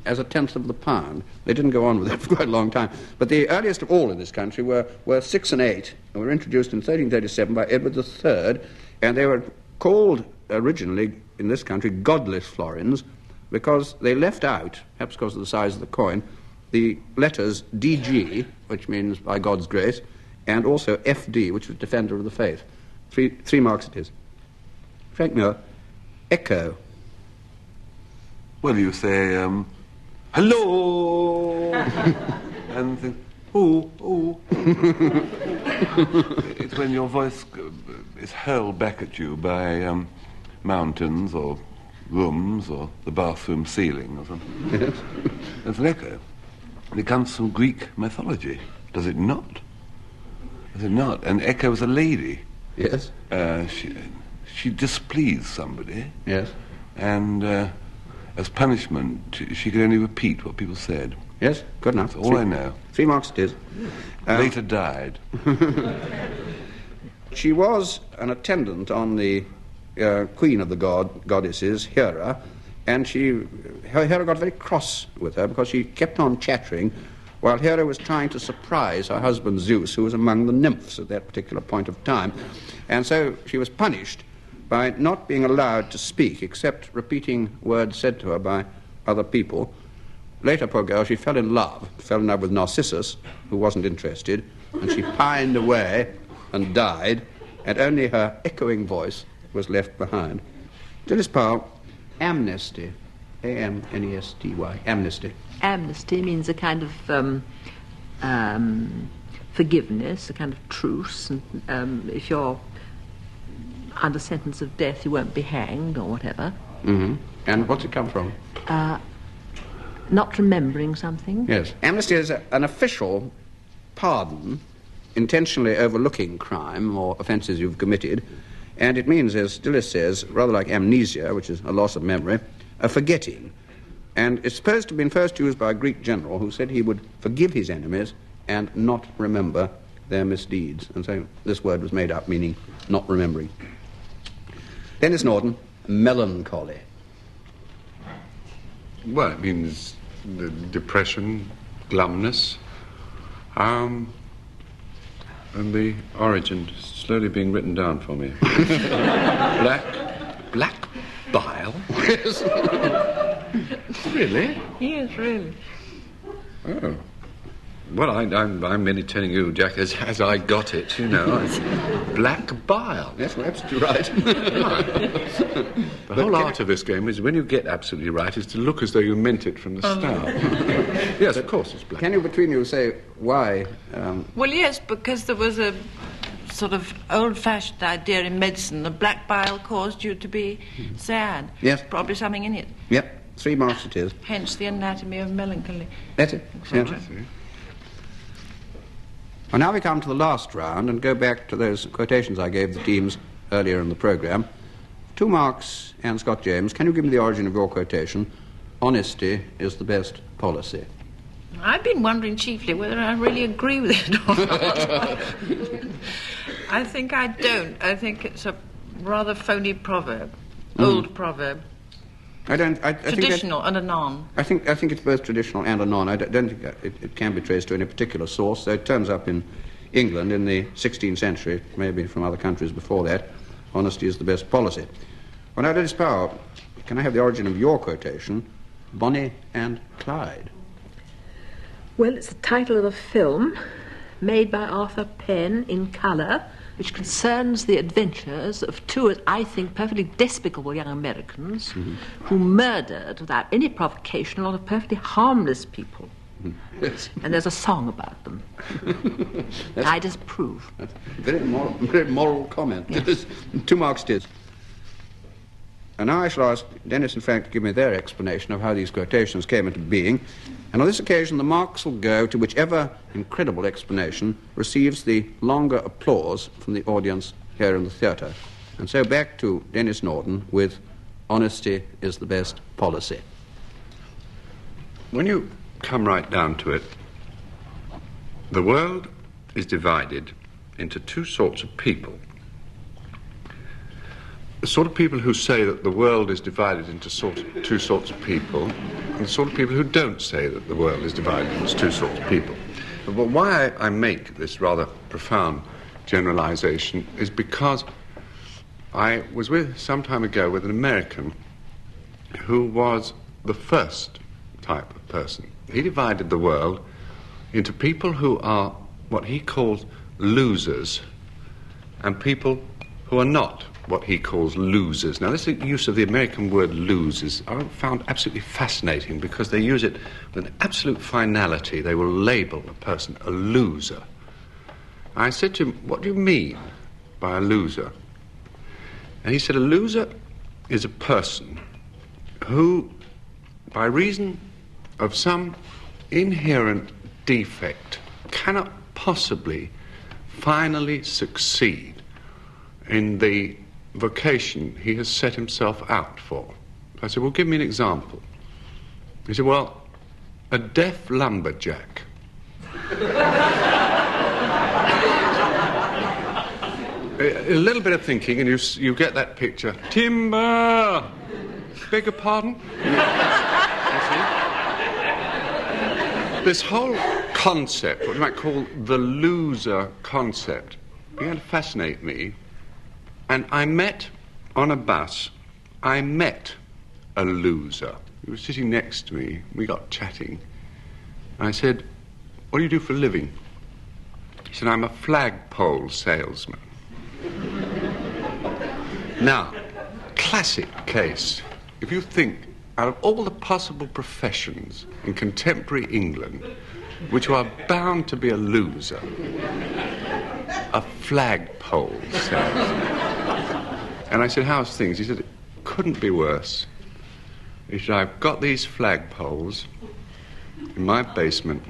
as a tenth of the pound. They didn't go on with it for quite a long time. But the earliest of all in this country were 6 and 8, and were introduced in 1337 by Edward III, and they were called originally in this country godless florins because they left out, perhaps because of the size of the coin, the letters DG, which means by God's grace, and also FD, which was defender of the faith. 3 marks it is. Frank Muir, echo. Well, you say, hello, and think, ooh, ooh. It's when your voice is hurled back at you by mountains or rooms or the bathroom ceiling or something. Yes. It's an echo. It comes from Greek mythology, does it not? Does it not? And Echo was a lady. Yes. She displeased somebody. Yes. And as punishment, she could only repeat what people said. Yes, good enough. That's all I know. 3 marks it is. Later died. She was an attendant on the queen of the goddesses, Hera, and Hera got very cross with her because she kept on chattering while Hera was trying to surprise her husband Zeus, who was among the nymphs at that particular point of time. And so she was punished by not being allowed to speak except repeating words said to her by other people. Later, poor girl, she fell in love with Narcissus, who wasn't interested, and she pined away and died, and only her echoing voice was left behind. Dilys Powell, amnesty, A-M-N-E-S-T-Y, amnesty. Amnesty means a kind of forgiveness, a kind of truce. And, if you're under sentence of death, you won't be hanged or whatever. Mm-hmm. And what's it come from? Not remembering something. Yes. Amnesty is an official pardon, intentionally overlooking crime or offences you've committed, and it means, as Dilys says, rather like amnesia, which is a loss of memory, a forgetting. And it's supposed to have been first used by a Greek general who said he would forgive his enemies and not remember their misdeeds. And so this word was made up, meaning not remembering. Denis Norden, melancholy. Well, it means the depression, glumness. And the origin slowly being written down for me. Black bile? Yes. Really? Yes, really. Oh. Well, I'm merely telling you, Jack, as I got it, you know. Black bile. Yes, we're absolutely right. The whole art of this game is, when you get absolutely right, is to look as though you meant it from the start. Yes, of course it's black. Can you, between you, say why? Well, yes, because there was a sort of old-fashioned idea in medicine that black bile caused you to be sad. Yes. Probably something in it. Yep, 3 marks it is. Hence the anatomy of melancholy. That's it. Yes. Well, now we come to the last round and go back to those quotations I gave the teams earlier in the programme. 2 marks, and Scott James, can you give me the origin of your quotation? Honesty is the best policy. I've been wondering chiefly whether I really agree with it or not. I think I don't. I think it's a rather phony proverb, old proverb. Traditional and a non. I think it's both traditional and a non. I don't think it can be traced to any particular source. So it turns up in England in the 16th century, maybe from other countries before that. Honesty is the best policy. Well, now, Dennis Powell, can I have the origin of your quotation, Bonnie and Clyde? Well, it's the title of a film made by Arthur Penn in colour, which concerns the adventures of 2, I think, perfectly despicable young Americans who murdered, without any provocation, a lot of perfectly harmless people. Yes. And there's a song about them. I disapprove. Very moral comment. Yes. 2 marks it is. And now I shall ask Denis and Frank to give me their explanation of how these quotations came into being. And on this occasion, the marks will go to whichever incredible explanation receives the longer applause from the audience here in the theatre. And so back to Denis Norden with Honesty is the best policy. When you come right down to it, the world is divided into 2 sorts of people. The sort of people who say that the world is divided into 2 sorts of people, and the sort of people who don't say that the world is divided into 2 sorts of people. But why I make this rather profound generalization is because I was some time ago with an American who was the first type of person. He divided the world into people who are what he calls losers and people who are not what he calls losers. Now, this use of the American word losers I found absolutely fascinating because they use it with an absolute finality. They will label a person a loser. I said to him, what do you mean by a loser? And he said, a loser is a person who, by reason of some inherent defect, cannot possibly finally succeed in the vocation he has set himself out for. I said, well, give me an example. He said, well, a deaf lumberjack. A little bit of thinking and you get that picture. Timber! Beg your pardon? This whole concept, what you might call the loser concept, began to fascinate me. And I met, on a bus, a loser. He was sitting next to me. We got chatting. I said, what do you do for a living? He said, I'm a flagpole salesman. Now, classic case. If you think, out of all the possible professions in contemporary England, which are bound to be a loser, a flagpole salesman. And I said, how's things? He said, it couldn't be worse. He said, I've got these flagpoles in my basement.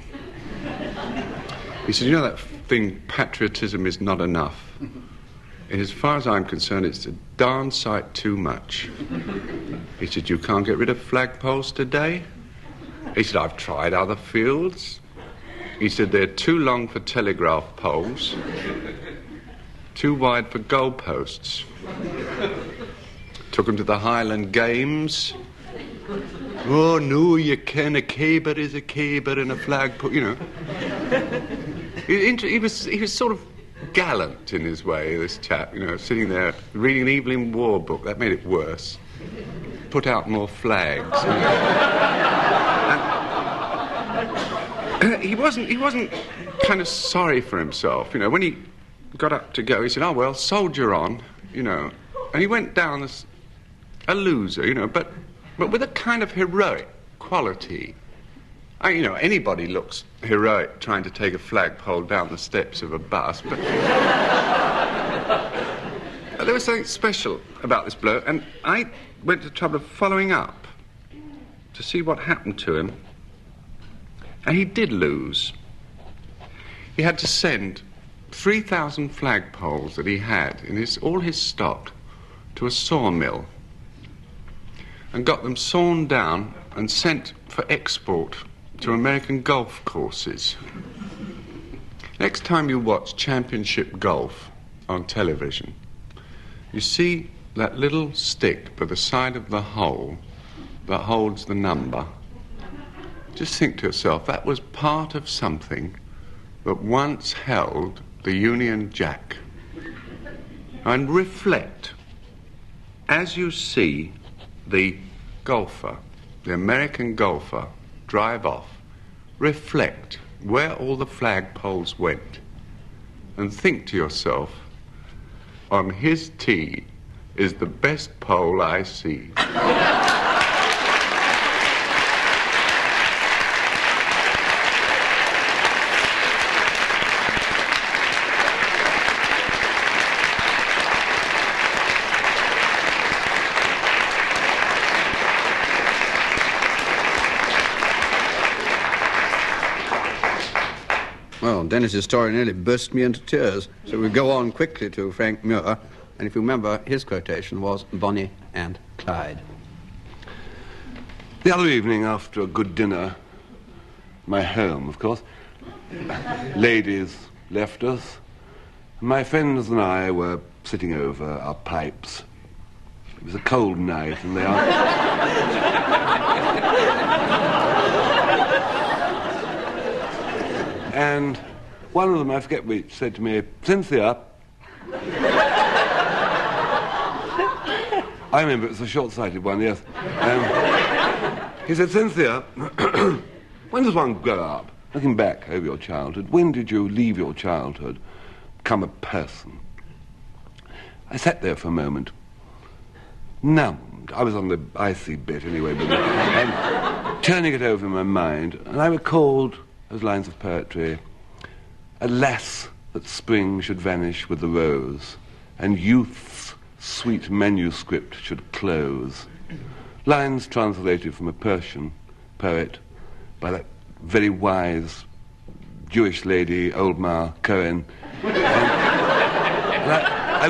He said, you know that thing, patriotism is not enough. And as far as I'm concerned, it's a darn sight too much. He said, you can't get rid of flagpoles today? He said, I've tried other fields. He said, they're too long for telegraph poles, too wide for goalposts. Took him to the Highland Games. Oh, no, you can. A caber is a caber and a flagpole, you know. He was sort of gallant in his way, this chap, you know, sitting there reading an Evelyn Waugh book. That made it worse. Put out more flags. And he wasn't kind of sorry for himself, you know. When he got up to go, he said, "Oh, well, soldier on," you know. And he went down as a loser, you know, but with a kind of heroic quality. You know, anybody looks heroic trying to take a flagpole down the steps of a bus, but there was something special about this bloke, and I went to the trouble of following up to see what happened to him. And he did lose. He had to send 3,000 flagpoles that he had in all his stock to a sawmill and got them sawn down and sent for export to American golf courses. Next time you watch championship golf on television, you see that little stick by the side of the hole that holds the number. Just think to yourself, that was part of something that once held the Union Jack. And reflect, as you see the golfer, the American golfer, drive off, reflect where all the flagpoles went and think to yourself, on his tee is the best pole I see. Well, Denis's story nearly burst me into tears, so we go on quickly to Frank Muir, and if you remember, his quotation was Bonnie and Clyde. The other evening, after a good dinner, my home, of course, ladies left us. My friends and I were sitting over our pipes. It was a cold night, and they And one of them, I forget which, said to me, "Cynthia." I remember it was a short-sighted one, yes. He said, "Cynthia, when does one grow up? Looking back over your childhood, when did you leave your childhood, become a person?" I sat there for a moment, numbed. I was on the icy bit anyway, but turning it over in my mind, and I recalled those lines of poetry: "Alas, that spring should vanish with the rose, and youth's sweet manuscript should close." Lines translated from a Persian poet by that very wise Jewish lady, Oldmar Cohen. And I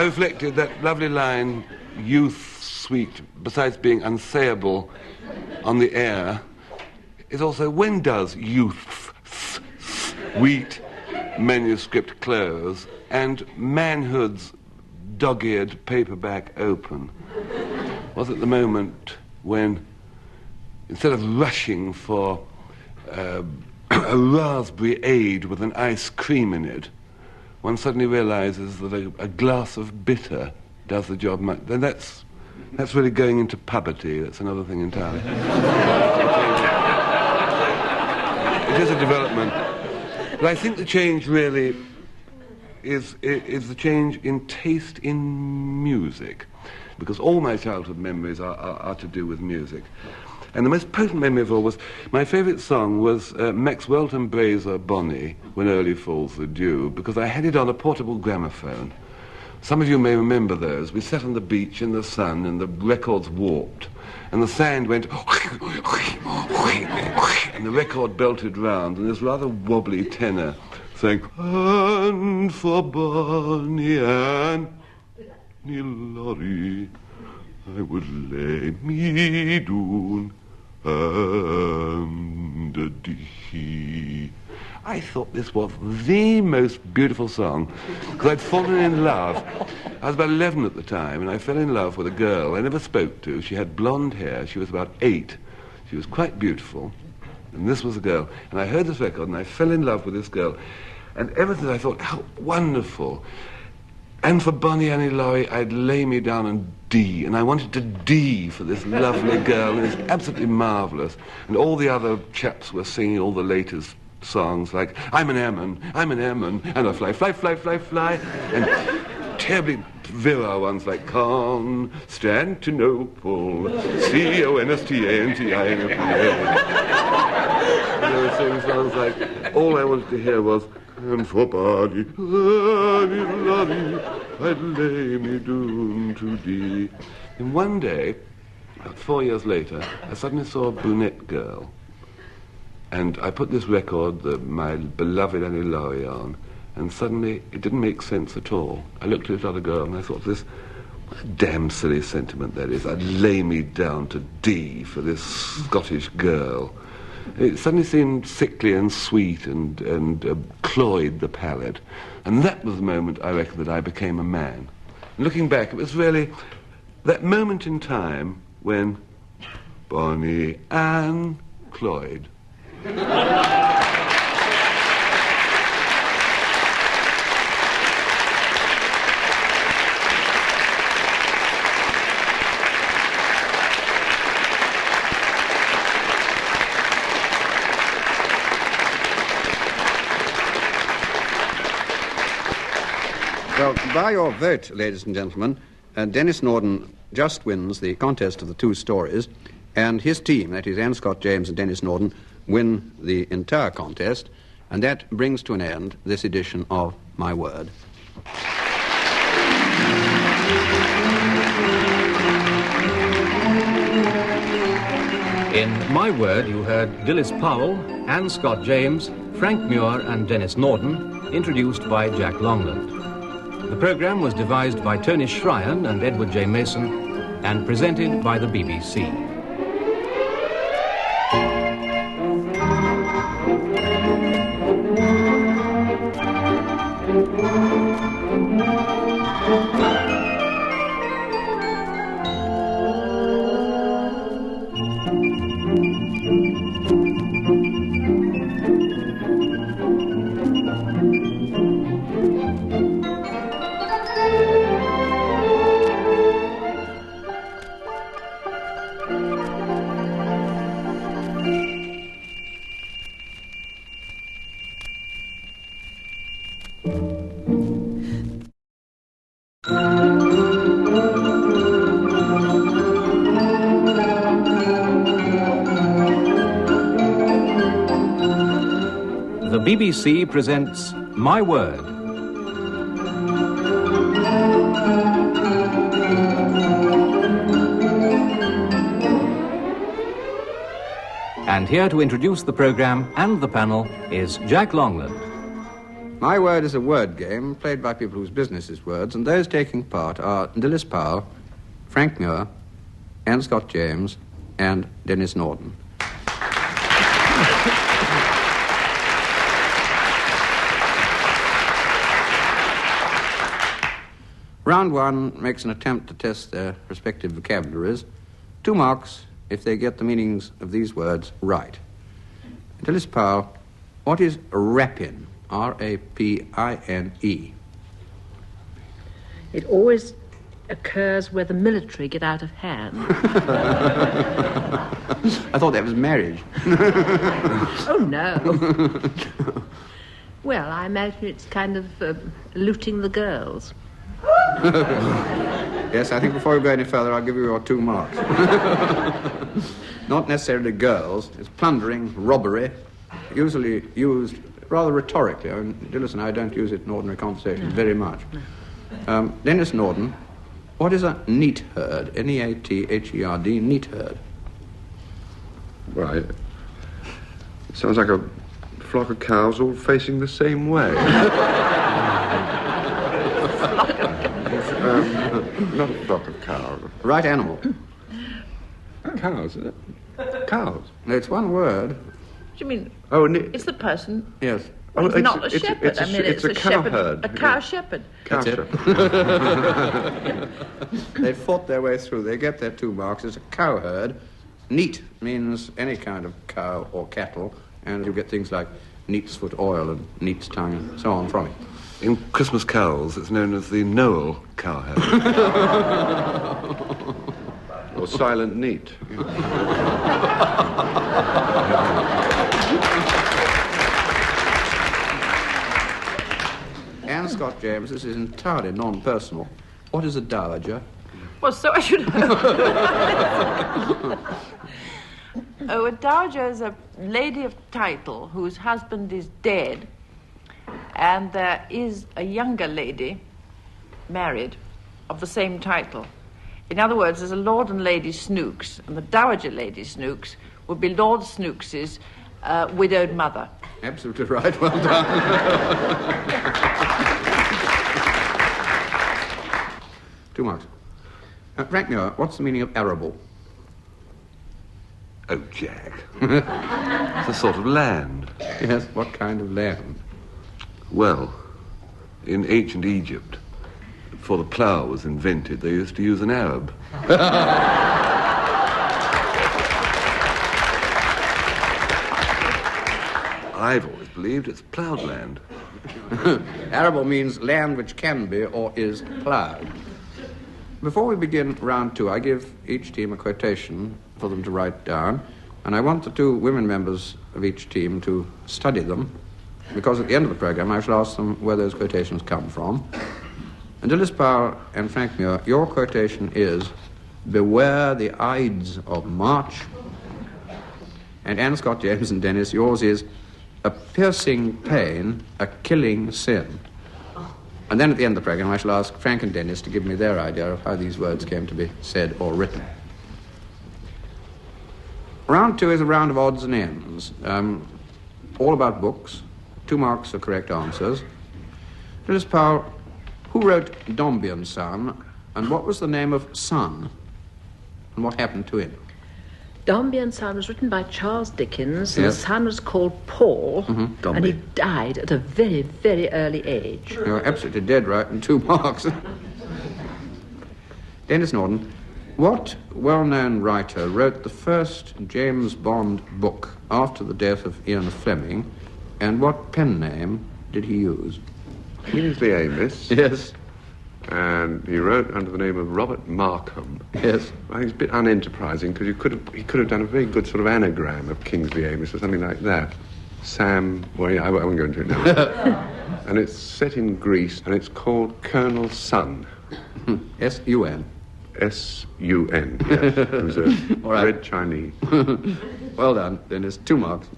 reflected that lovely line, "Youth sweet," besides being unsayable on the air, is also, when does youth's sweet manuscript close and manhood's dog-eared paperback open? Was it the moment when, instead of rushing for a raspberry aid with an ice cream in it, one suddenly realizes that a glass of bitter does the job much? Then that's really going into puberty. That's another thing entirely. It is a development. But I think the change really is the change in taste in music, because all my childhood memories are to do with music. And the most potent memory of all was, my favourite song was Maxwell and Brazer Bonnie, When Early Falls the Dew, because I had it on a portable gramophone. Some of you may remember those. We sat on the beach in the sun and the records warped and the sand went and the record belted round and this rather wobbly tenor saying, "And for Bonnie and Nilori, I would lay me down under thee." I thought this was the most beautiful song, because I'd fallen in love. I was about 11 at the time, and I fell in love with a girl I never spoke to. She had blonde hair. She was about 8. She was quite beautiful. And this was a girl. And I heard this record, and I fell in love with this girl. And ever since I thought, how wonderful. And for Bonnie Annie Laurie, I'd lay me down and D. And I wanted to D for this lovely girl, and it's absolutely marvellous. And all the other chaps were singing all the latest songs, like, I'm an airman, and I fly, fly, fly, fly, fly. And terribly virile ones like Constantinople, C-O-N-S-T-A-N-T-I-N-O-P-A. And they were singing songs like, all I wanted to hear was, and for body, I'd lay me down to thee. And one day, about 4 years later, I suddenly saw a brunette girl. And I put this record, my beloved Annie Laurie, on, and suddenly it didn't make sense at all. I looked at this other girl and I thought, what a damn silly sentiment that is. I'd lay me down to D for this Scottish girl. It suddenly seemed sickly and sweet and cloyed the palate. And that was the moment, I reckon, that I became a man. And looking back, it was really that moment in time when Bonnie Ann Cloyd. Well, by your vote, ladies and gentlemen, Denis Norden just wins the contest of the two stories, and his team, that is Anne Scott James and Denis Norden, win the entire contest, and that brings to an end this edition of My Word. In My Word, you heard Dilys Powell, Anne Scott James, Frank Muir and Denis Norden, introduced by Jack Longland. The programme was devised by Tony Shryan and Edward J. Mason and presented by the BBC. The BBC presents My Word. And here to introduce the programme and the panel is Jack Longland. My Word is a word game played by people whose business is words, and those taking part are Dilys Powell, Frank Muir, Anne Scott James, and Denis Norden. Round one makes an attempt to test their respective vocabularies. 2 marks if they get the meanings of these words right. Dilys Powell, what is rapine? R-A-P-I-N-E. It always occurs where the military get out of hand. I thought that was marriage. Oh, no. Well, I imagine it's kind of looting the girls. Yes, I think before we go any further, I'll give you your 2 marks. Not necessarily girls. It's plundering, robbery, usually used rather rhetorically. I mean, Dilys and I don't use it in ordinary conversation very much. Denis Norden, what is a neat herd? N-E-A-T-H-E-R-D, neat herd. Right. It sounds like a flock of cows all facing the same way. Not a flock of cows. Right animal. Cows, is it? Cows. No, it's one word. What do you mean? Oh, It's the person. Yes. Well, it's not a it's shepherd. it's a cow shepherd, herd. a cow shepherd. Cow That's it. shepherd. They fought their way through. They get their 2 marks. It's a cow herd. Neat means any kind of cow or cattle, and you get things like neat's foot oil and neat's tongue and so on from it. In Christmas carols, it's known as the Noel cowherd. Or silent neat. Anne Scott James, this is entirely non-personal. What is a dowager? Well, so I should know. Oh, a dowager is a lady of title whose husband is dead, and there is a younger lady married of the same title. In other words, there's a Lord and Lady Snooks, and the Dowager Lady Snooks would be Lord Snooks's widowed mother. Absolutely right, well done. 2 marks. Frank Muir, what's the meaning of arable? Oh, Jack. It's a sort of land. Yes, what kind of land? Well, in ancient Egypt, before the plough was invented, they used to use an Arab. I've always believed it's ploughed land. Arable means land which can be or is ploughed. Before we begin round 2, I give each team a quotation for them to write down, and I want the 2 women members of each team to study them, because at the end of the program I shall ask them where those quotations come from. And Dilys Powell and Frank Muir, your quotation is, "Beware the Ides of March." And Anne Scott James and Denis, yours is, "A piercing pain, a killing sin." And then at the end of the program I shall ask Frank and Denis to give me their idea of how these words came to be said or written. Round 2 is a round of odds and ends, all about books. 2 marks for correct answers. Dilys Powell, who wrote Dombey and Son, and what was the name of Son, and what happened to him? Dombey and Son was written by Charles Dickens, and Yes. the son was called Paul, and Dombey. he died at a very, very early age. You're absolutely dead right, and 2 marks. Denis Norden, what well-known writer wrote the first James Bond book after the death of Ian Fleming, and what pen name did he use? Kingsley Amis. Yes. And he wrote under the name of Robert Markham. Yes. I think it's a bit unenterprising because he could have done a very good sort of anagram of Kingsley Amis or something like that. Sam, well, yeah, I won't go into it now. And it's set in Greece, and it's called Colonel Sun. S-U-N. S-U-N, yes. Who's a All right. red Chinese. Well done, Denis. 2 marks.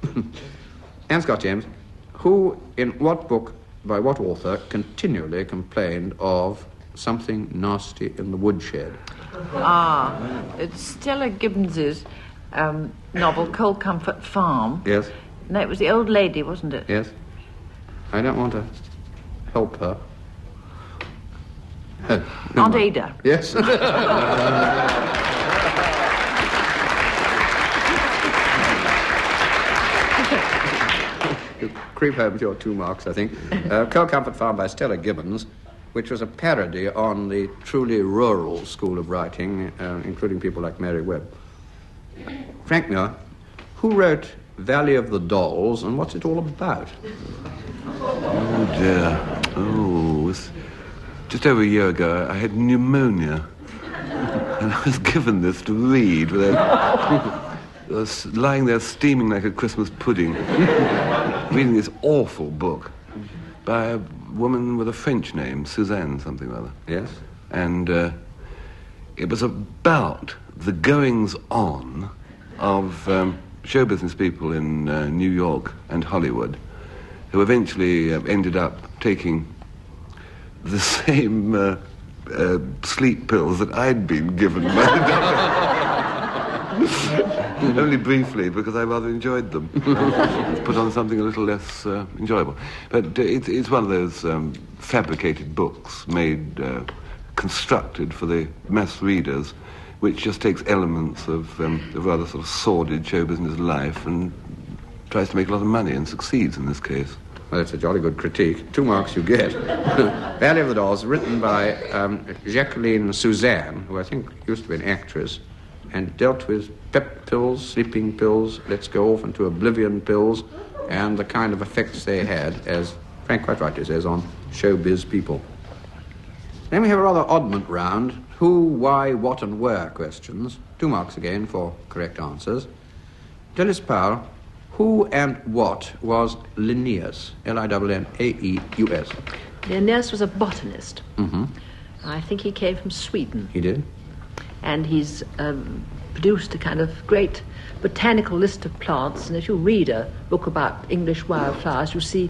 Anne Scott James, who, in what book, by what author, continually complained of something nasty in the woodshed? It's Stella Gibbons's novel, Cold Comfort Farm. Yes. No, it was the old lady, wasn't it? Yes. I don't want to help her. Aunt Ada. Yes. You creep home with your 2 marks, I think. Cold Comfort Farm by Stella Gibbons, which was a parody on the truly rural school of writing, including people like Mary Webb. Frank Muir, who wrote Valley of the Dolls, and what's it all about? Oh, dear. Oh, it was just over a year ago, I had pneumonia. And I was given this to read. I was lying there steaming like a Christmas pudding, reading this awful book by a woman with a French name, Suzanne something or other. Yes. And it was about the goings-on of show business people in New York and Hollywood, who eventually ended up taking the same sleep pills that I'd been given by the doctor. Only briefly, because I rather enjoyed them. Put on something a little less enjoyable. But it's one of those fabricated books made, constructed for the mass readers, which just takes elements of a rather sort of sordid show business life and tries to make a lot of money, and succeeds in this case. Well, that's a jolly good critique. 2 marks you get. Valley of the Dolls, written by Jacqueline Suzanne, who I think used to be an actress, and dealt with pep pills, sleeping pills, let's go off into oblivion pills, and the kind of effects they had, as Frank quite rightly says, on showbiz people. Then we have a rather oddment round, who, why, what and where questions. 2 marks again for correct answers. Dilys Powell, who and what was Linnaeus? Linnaeus. Linnaeus was a botanist. Mm-hmm. I think he came from Sweden. He did? And he's produced a kind of great botanical list of plants. And if you read a book about English wildflowers, you see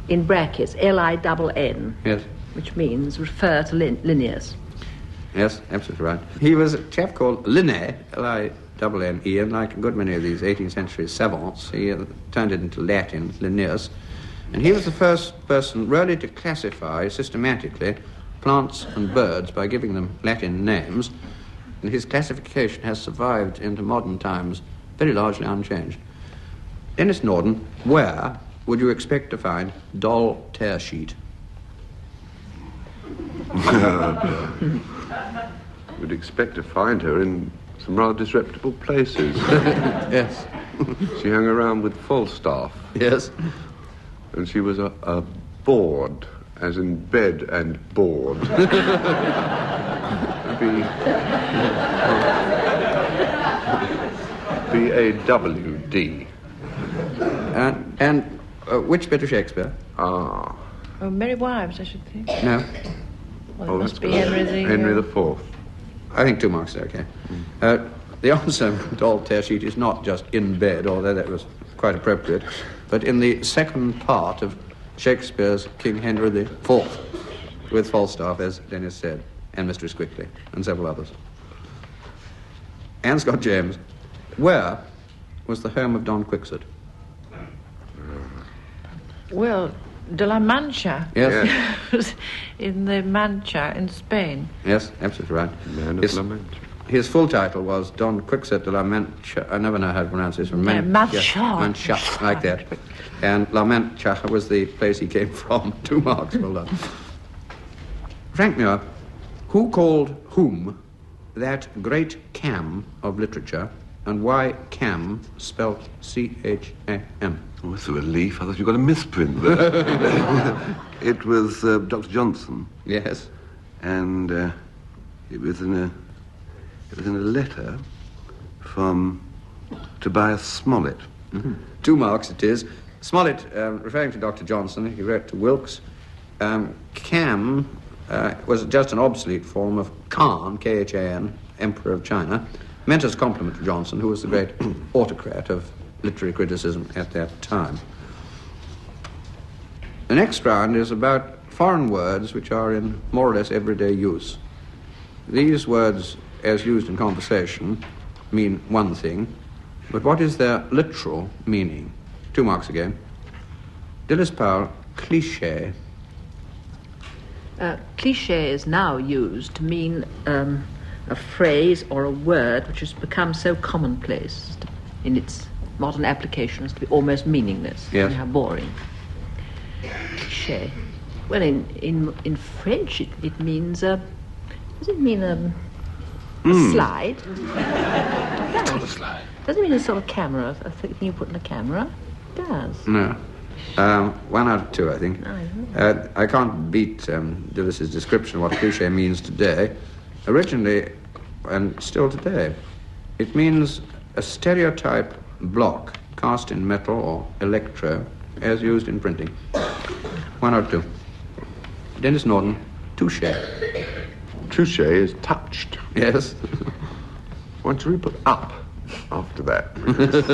in brackets Linn, Yes. which means refer to Linnaeus. Yes, absolutely right. He was a chap called Linnae, Linne, and like a good many of these 18th century savants, he turned it into Latin, Linnaeus. And he was the first person really to classify systematically plants and birds by giving them Latin names. And his classification has survived into modern times very largely unchanged. Denis Norden, where would you expect to find doll tear sheet? Would expect to find her in some rather disreputable places. Yes. She hung around with Falstaff. Yes. And she was a board, as in bed and board. B-A-W-D. And which bit of Shakespeare? Oh, Merry Wives, I should think. No. Well, it must be Henry the Fourth. I think 2 marks is okay. The answer, doll tear sheet, is not just in bed, although that was quite appropriate, but in the second part of Shakespeare's King Henry the Fourth, with Falstaff, as Denis said, and Mistress Quickly, and several others. Anne Scott James, where was the home of Don Quixote? Well, de la Mancha. Yes. Was in the Mancha in Spain. Yes, absolutely right. Man of La Mancha. His full title was Don Quixote de la Mancha. I never know how to pronounce this. Mancha. Mancha, like that. And La Mancha was the place he came from. 2 marks, well done. Frank Muir, who called whom that great Cam of literature, and why Cam spelt C-H-A-M? Oh, it's a relief. I thought you got a misprint there. It was Dr. Johnson. Yes. And it was in a letter from Tobias Smollett. Mm-hmm. 2 marks it is. Smollett, referring to Dr. Johnson, he wrote to Wilkes, Cam was just an obsolete form of Khan, K-H-A-N, Emperor of China, meant as a compliment to Johnson, who was the great autocrat of literary criticism at that time. The next round is about foreign words which are in more or less everyday use. These words, as used in conversation, mean one thing, but what is their literal meaning? 2 marks again. Dilys Powell, cliché. Cliché is now used to mean a phrase or a word which has become so commonplace in its modern applications to be almost meaningless. Yes. And how boring. Cliché. Well, in French it means does it mean a slide? Not a slide. Does it mean a sort of camera? A thing you put in a camera? It does. No. 1 out of 2, I think. I can't beat Dilys' description of what a cliché means today. Originally, and still today, it means a stereotype block cast in metal or electro, as used in printing. 1 out of 2. Denis Norden, touché. Touché is touched. Yes. Why don't you put up after that? Because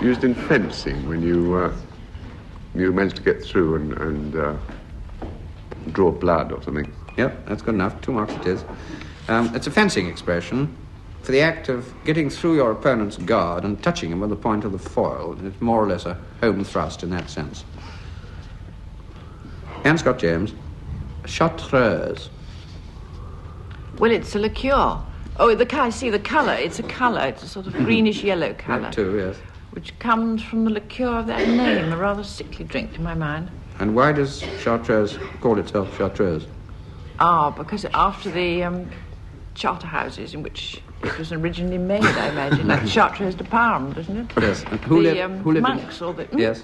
used in fencing when you manage to get through and draw blood or something. Yep, that's good enough. 2 marks it is. It's a fencing expression for the act of getting through your opponent's guard and touching him with the point of the foil. It's more or less a home thrust in that sense. Anne Scott James, chartreuse. Well, it's a liqueur. Oh, I see the colour. It's a colour. It's a sort of greenish-yellow colour. That too, yes. Which comes from the liqueur of that name, a rather sickly drink to my mind. And why does chartreuse call itself chartreuse? Because after the charter houses in which it was originally made, I imagine. That's Chartreuse de Parme, isn't it? Yes. And who lived monks or the... Yes.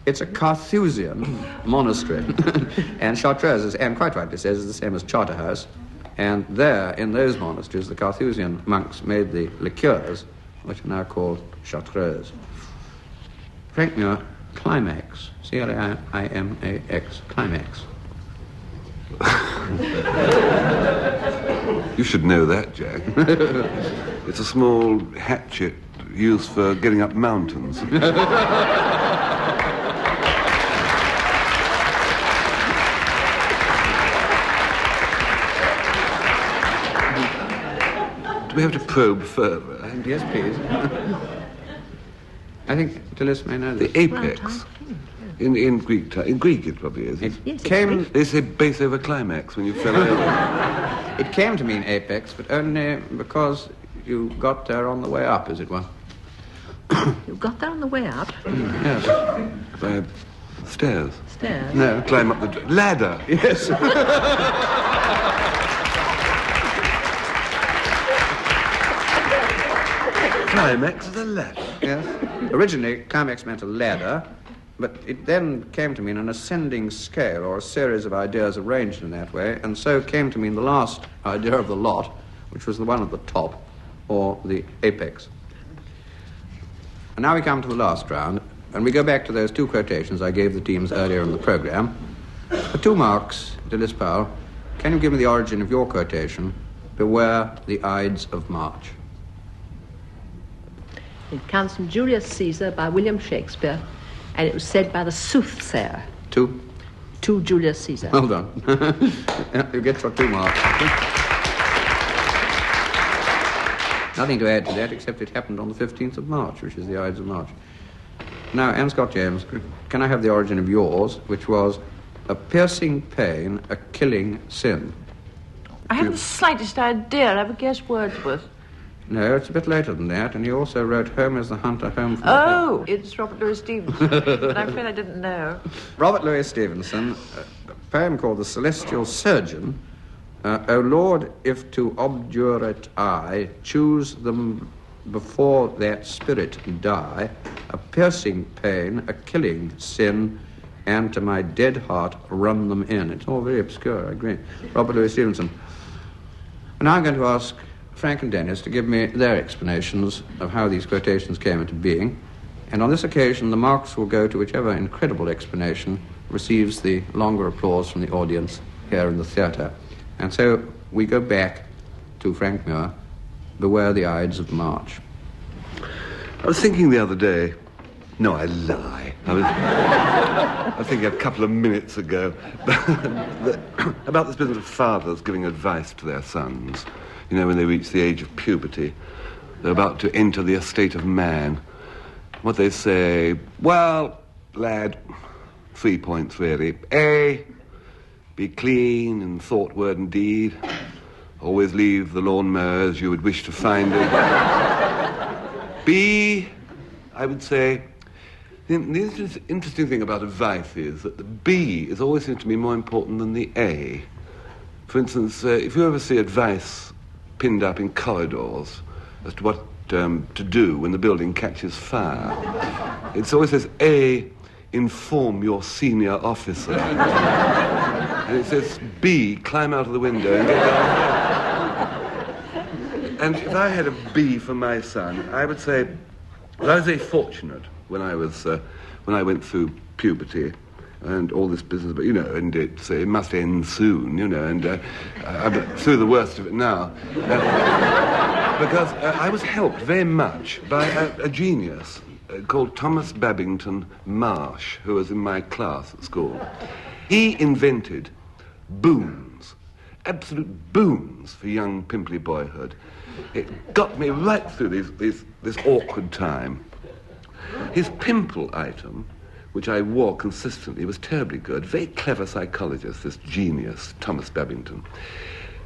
It's a Carthusian monastery. And Chartreuse, and quite rightly says, is the same as Charterhouse. And there, in those monasteries, the Carthusian monks made the liqueurs, which are now called Chartreuse. Frank Muir, Climax. C-L-I-M-A-X. Climax. You should know that, Jack. It's a small hatchet used for getting up mountains. Do we have to probe further? Yes, please. I think Dilys may know this. The apex. In Greek, in Greek it probably is. It came. They say base over climax when you fell over. It came to mean apex, but only because you got there on the way up, as it were. You got there on the way up? Yes. By stairs. Stairs? No. Climb up the ladder. Yes. Climax is a ladder. Yes. Originally, climax meant a ladder, but it then came to mean an ascending scale or a series of ideas arranged in that way, and so came to mean the last idea of the lot, which was the one at the top, or the apex. And now we come to the last round, and we go back to those two quotations I gave the teams earlier in the program. For 2 marks, Dilys Powell, can you give me the origin of your quotation, "Beware the Ides of March"? It comes from Julius Caesar by William Shakespeare, and it was said by the soothsayer. To Julius Caesar. Well done. You get your 2 marks. Nothing to add to that, except it happened on the 15th of March, which is the Ides of March. Now, Anne Scott James, can I have the origin of yours, which was "a piercing pain, a killing sin"? I haven't the slightest idea. I would guess Wordsworth. No, it's a bit later than that, and he also wrote "Home is the Hunter, Home from Oh, it's Robert Louis Stevenson. But I'm afraid I didn't know. Robert Louis Stevenson, a poem called "The Celestial Surgeon." "O Lord, if to obdurate I choose them before that spirit die, a piercing pain, a killing sin, and to my dead heart run them in." It's all very obscure, I agree. Robert Louis Stevenson. And now I'm going to ask Frank and Denis to give me their explanations of how these quotations came into being. And on this occasion, the marks will go to whichever incredible explanation receives the longer applause from the audience here in the theatre. And so we go back to Frank Muir, "Beware the Ides of March." I was thinking the other day. No, I lie. I was thinking a couple of minutes ago about this business of fathers giving advice to their sons. You know, when they reach the age of puberty, they're about to enter the estate of man. What they say, "Well, lad, 3 points really. A, be clean in thought, word and deed. Always leave the lawnmower as you would wish to find it. B, I would say, the interesting thing about advice is that the B is always seems to be more important than the A. For instance, if you ever see advice pinned up in corridors as to what to do when the building catches fire, it always says, A, inform your senior officer. And it says, B, climb out of the window and get down. And if I had a B for my son, I would say, well, I was very fortunate when I went through puberty and all this business, but, you know, and it must end soon, you know, and I'm through the worst of it now. Because I was helped very much by a genius called Thomas Babington Marsh, who was in my class at school. He invented booms, absolute booms for young pimply boyhood. It got me right through this awkward time. His pimple item, which I wore consistently, was terribly good. Very clever psychologist, this genius, Thomas Babington.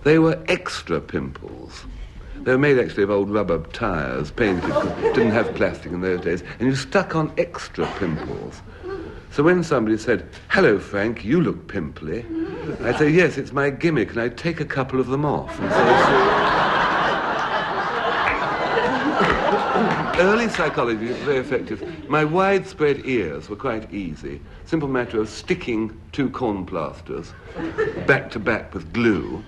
They were extra pimples. They were made actually of old rubber tires, painted, didn't have plastic in those days, and you stuck on extra pimples. So when somebody said, "Hello, Frank, you look pimply," I'd say, "Yes, it's my gimmick," and I'd take a couple of them off. And early psychology was very effective. My widespread ears were quite easy. Simple matter of sticking 2 corn plasters back to back with glue.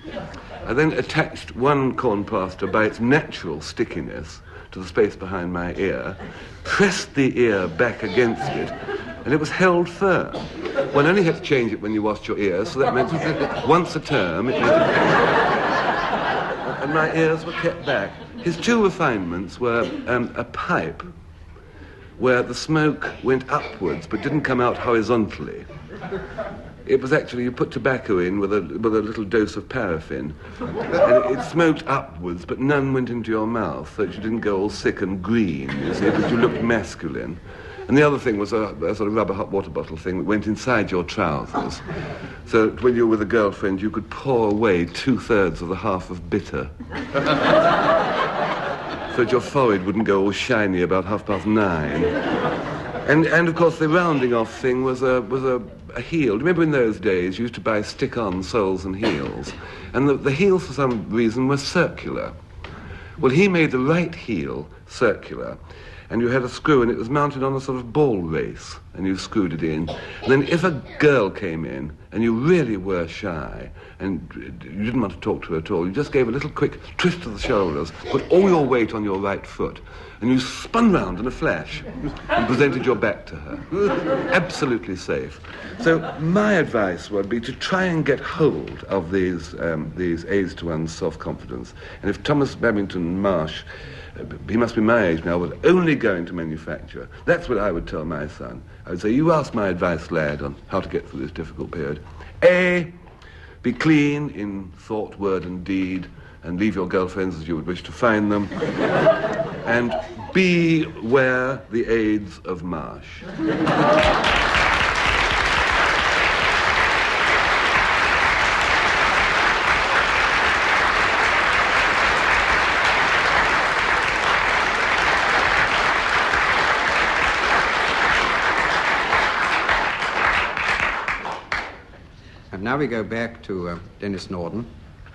I then attached one corn plaster by its natural stickiness to the space behind my ear, pressed the ear back against it, and it was held firm. One only had to change it when you washed your ears, so that meant that once a term it made it... And my ears were kept back. His 2 refinements were a pipe where the smoke went upwards but didn't come out horizontally. It was actually, you put tobacco in with a little dose of paraffin, and it smoked upwards, but none went into your mouth, so that you didn't go all sick and green, you see, but you looked masculine. And the other thing was a sort of rubber hot water bottle thing that went inside your trousers, so that when you were with a girlfriend, you could pour away 2/3 of the half of bitter, so that your forehead wouldn't go all shiny about 9:30. And of course, the rounding off thing was a heel. Remember in those days, you used to buy stick-on soles and heels, and the heels, for some reason, were circular. Well, he made the right heel circular, and you had a screw, and it was mounted on a sort of ball race, and you screwed it in. And then if a girl came in, and you really were shy, and you didn't want to talk to her at all, you just gave a little quick twist of the shoulders, put all your weight on your right foot, and you spun round in a flash and presented your back to her. Absolutely safe. So my advice would be to try and get hold of these aids to one's self-confidence. And if Thomas Babington Marsh, he must be my age now, was only going to manufacture, that's what I would tell my son. I would say, you ask my advice, lad, on how to get through this difficult period. A, be clean in thought, word and deed, and leave your girlfriends as you would wish to find them. And beware the aids of Marsh. And now we go back to Denis Norden.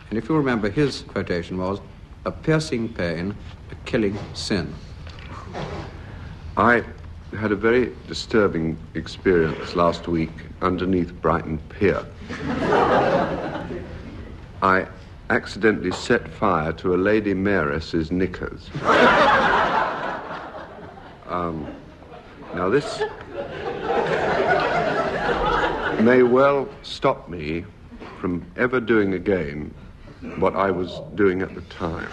And if you remember, his quotation was, "A piercing pain, a killing sin." I had a very disturbing experience last week underneath Brighton Pier. I accidentally set fire to a Lady Mayoress's knickers. Now this may well stop me from ever doing again what I was doing at the time.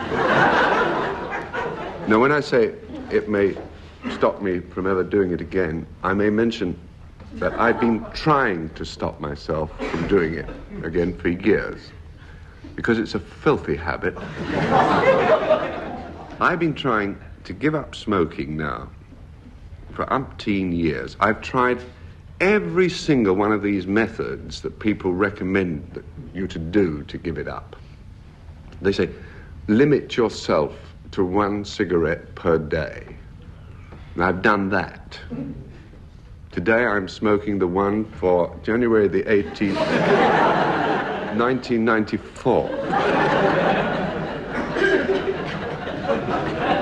Now, when I say it may stop me from ever doing it again, I may mention that I've been trying to stop myself from doing it again for years, because it's a filthy habit. I've been trying to give up smoking now for umpteen years. I've tried every single one of these methods that people recommend you to do to give it up. They say, limit yourself to 1 cigarette per day. And I've done that. Today I'm smoking the one for January the 18th, 1994.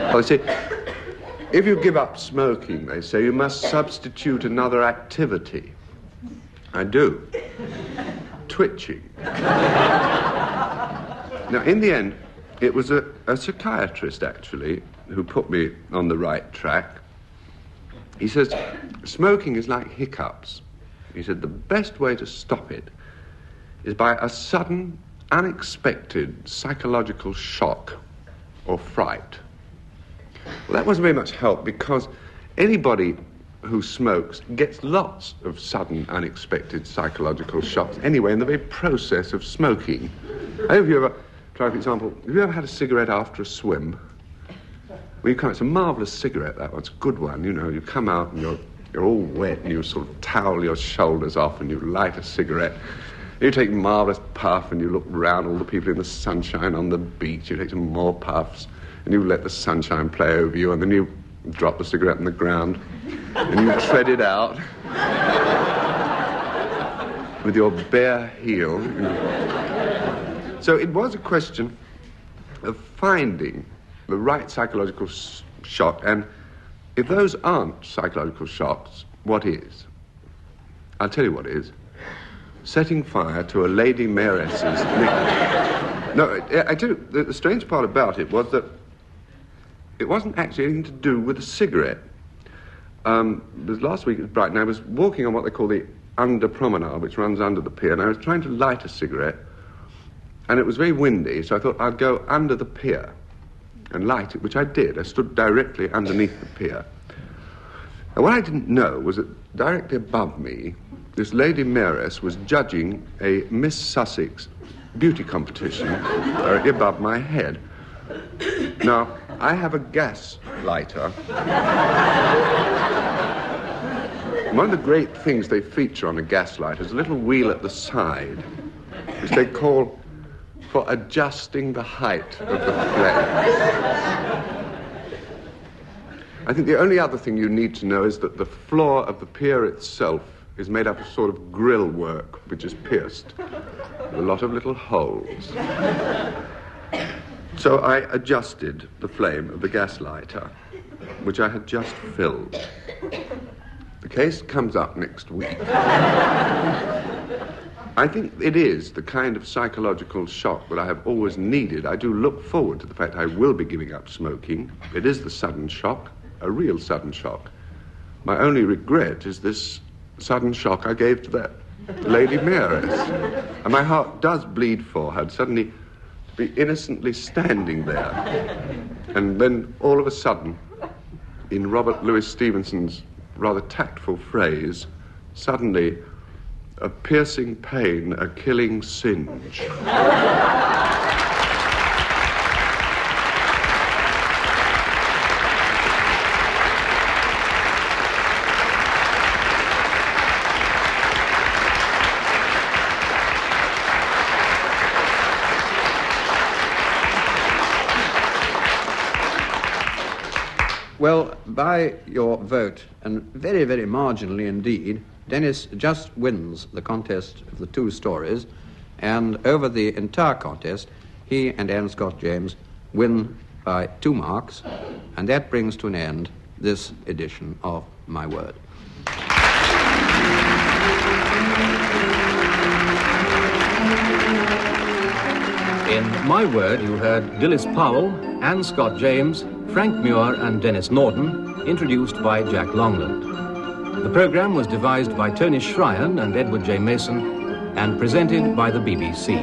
Well, they say, if you give up smoking, they say, you must substitute another activity. I do. Twitching. Now, in the end, it was a psychiatrist, actually, who put me on the right track. He says, smoking is like hiccups. He said, the best way to stop it is by a sudden, unexpected psychological shock or fright. Well, that wasn't very much help, because anybody who smokes gets lots of sudden, unexpected psychological shocks anyway in the very process of smoking. Have you ever, try for example, have you ever had a cigarette after a swim? Well, it's a marvellous cigarette, that one. It's a good one, you know. You come out and you're all wet and you sort of towel your shoulders off and you light a cigarette. You take a marvellous puff and you look round, all the people in the sunshine on the beach. You take some more puffs and you let the sunshine play over you, and then you drop the cigarette on the ground and you tread it out with your bare heel. So it was a question of finding the right psychological shock, and if those aren't psychological shocks, what is? I'll tell you what is. Setting fire to a lady mayoress's knicker. No, I tell you, the strange part about it was that it wasn't actually anything to do with a cigarette. Last week it was Brighton. I was walking on what they call the under promenade, which runs under the pier, and I was trying to light a cigarette, and it was very windy, so I thought I'd go under the pier and light it, which I did. I stood directly underneath the pier. And what I didn't know was that directly above me, this lady mayoress was judging a Miss Sussex beauty competition directly above my head. Now, I have a gas lighter. One of the great things they feature on a gas lighter is a little wheel at the side, which they call for adjusting the height of the flame. I think the only other thing you need to know is that the floor of the pier itself is made up of sort of grill work, which is pierced with a lot of little holes. So I adjusted the flame of the gas lighter, which I had just filled. The case comes up next week. I think it is the kind of psychological shock that I have always needed. I do look forward to the fact I will be giving up smoking. It is the sudden shock, a real sudden shock. My only regret is this sudden shock I gave to that lady mayoress. And my heart does bleed for her, suddenly to be innocently standing there. And then all of a sudden, in Robert Louis Stevenson's rather tactful phrase, suddenly a piercing pain, a killing singe. Well, by your vote, and very, very marginally indeed, Denis just wins the contest of the two stories, and over the entire contest, he and Anne Scott James win by 2 marks, and that brings to an end this edition of My Word. In My Word, you heard Dilys Powell, Anne Scott James, Frank Muir and Denis Norden, introduced by Jack Longland. The programme was devised by Tony Shryan and Edward J. Mason and presented by the BBC.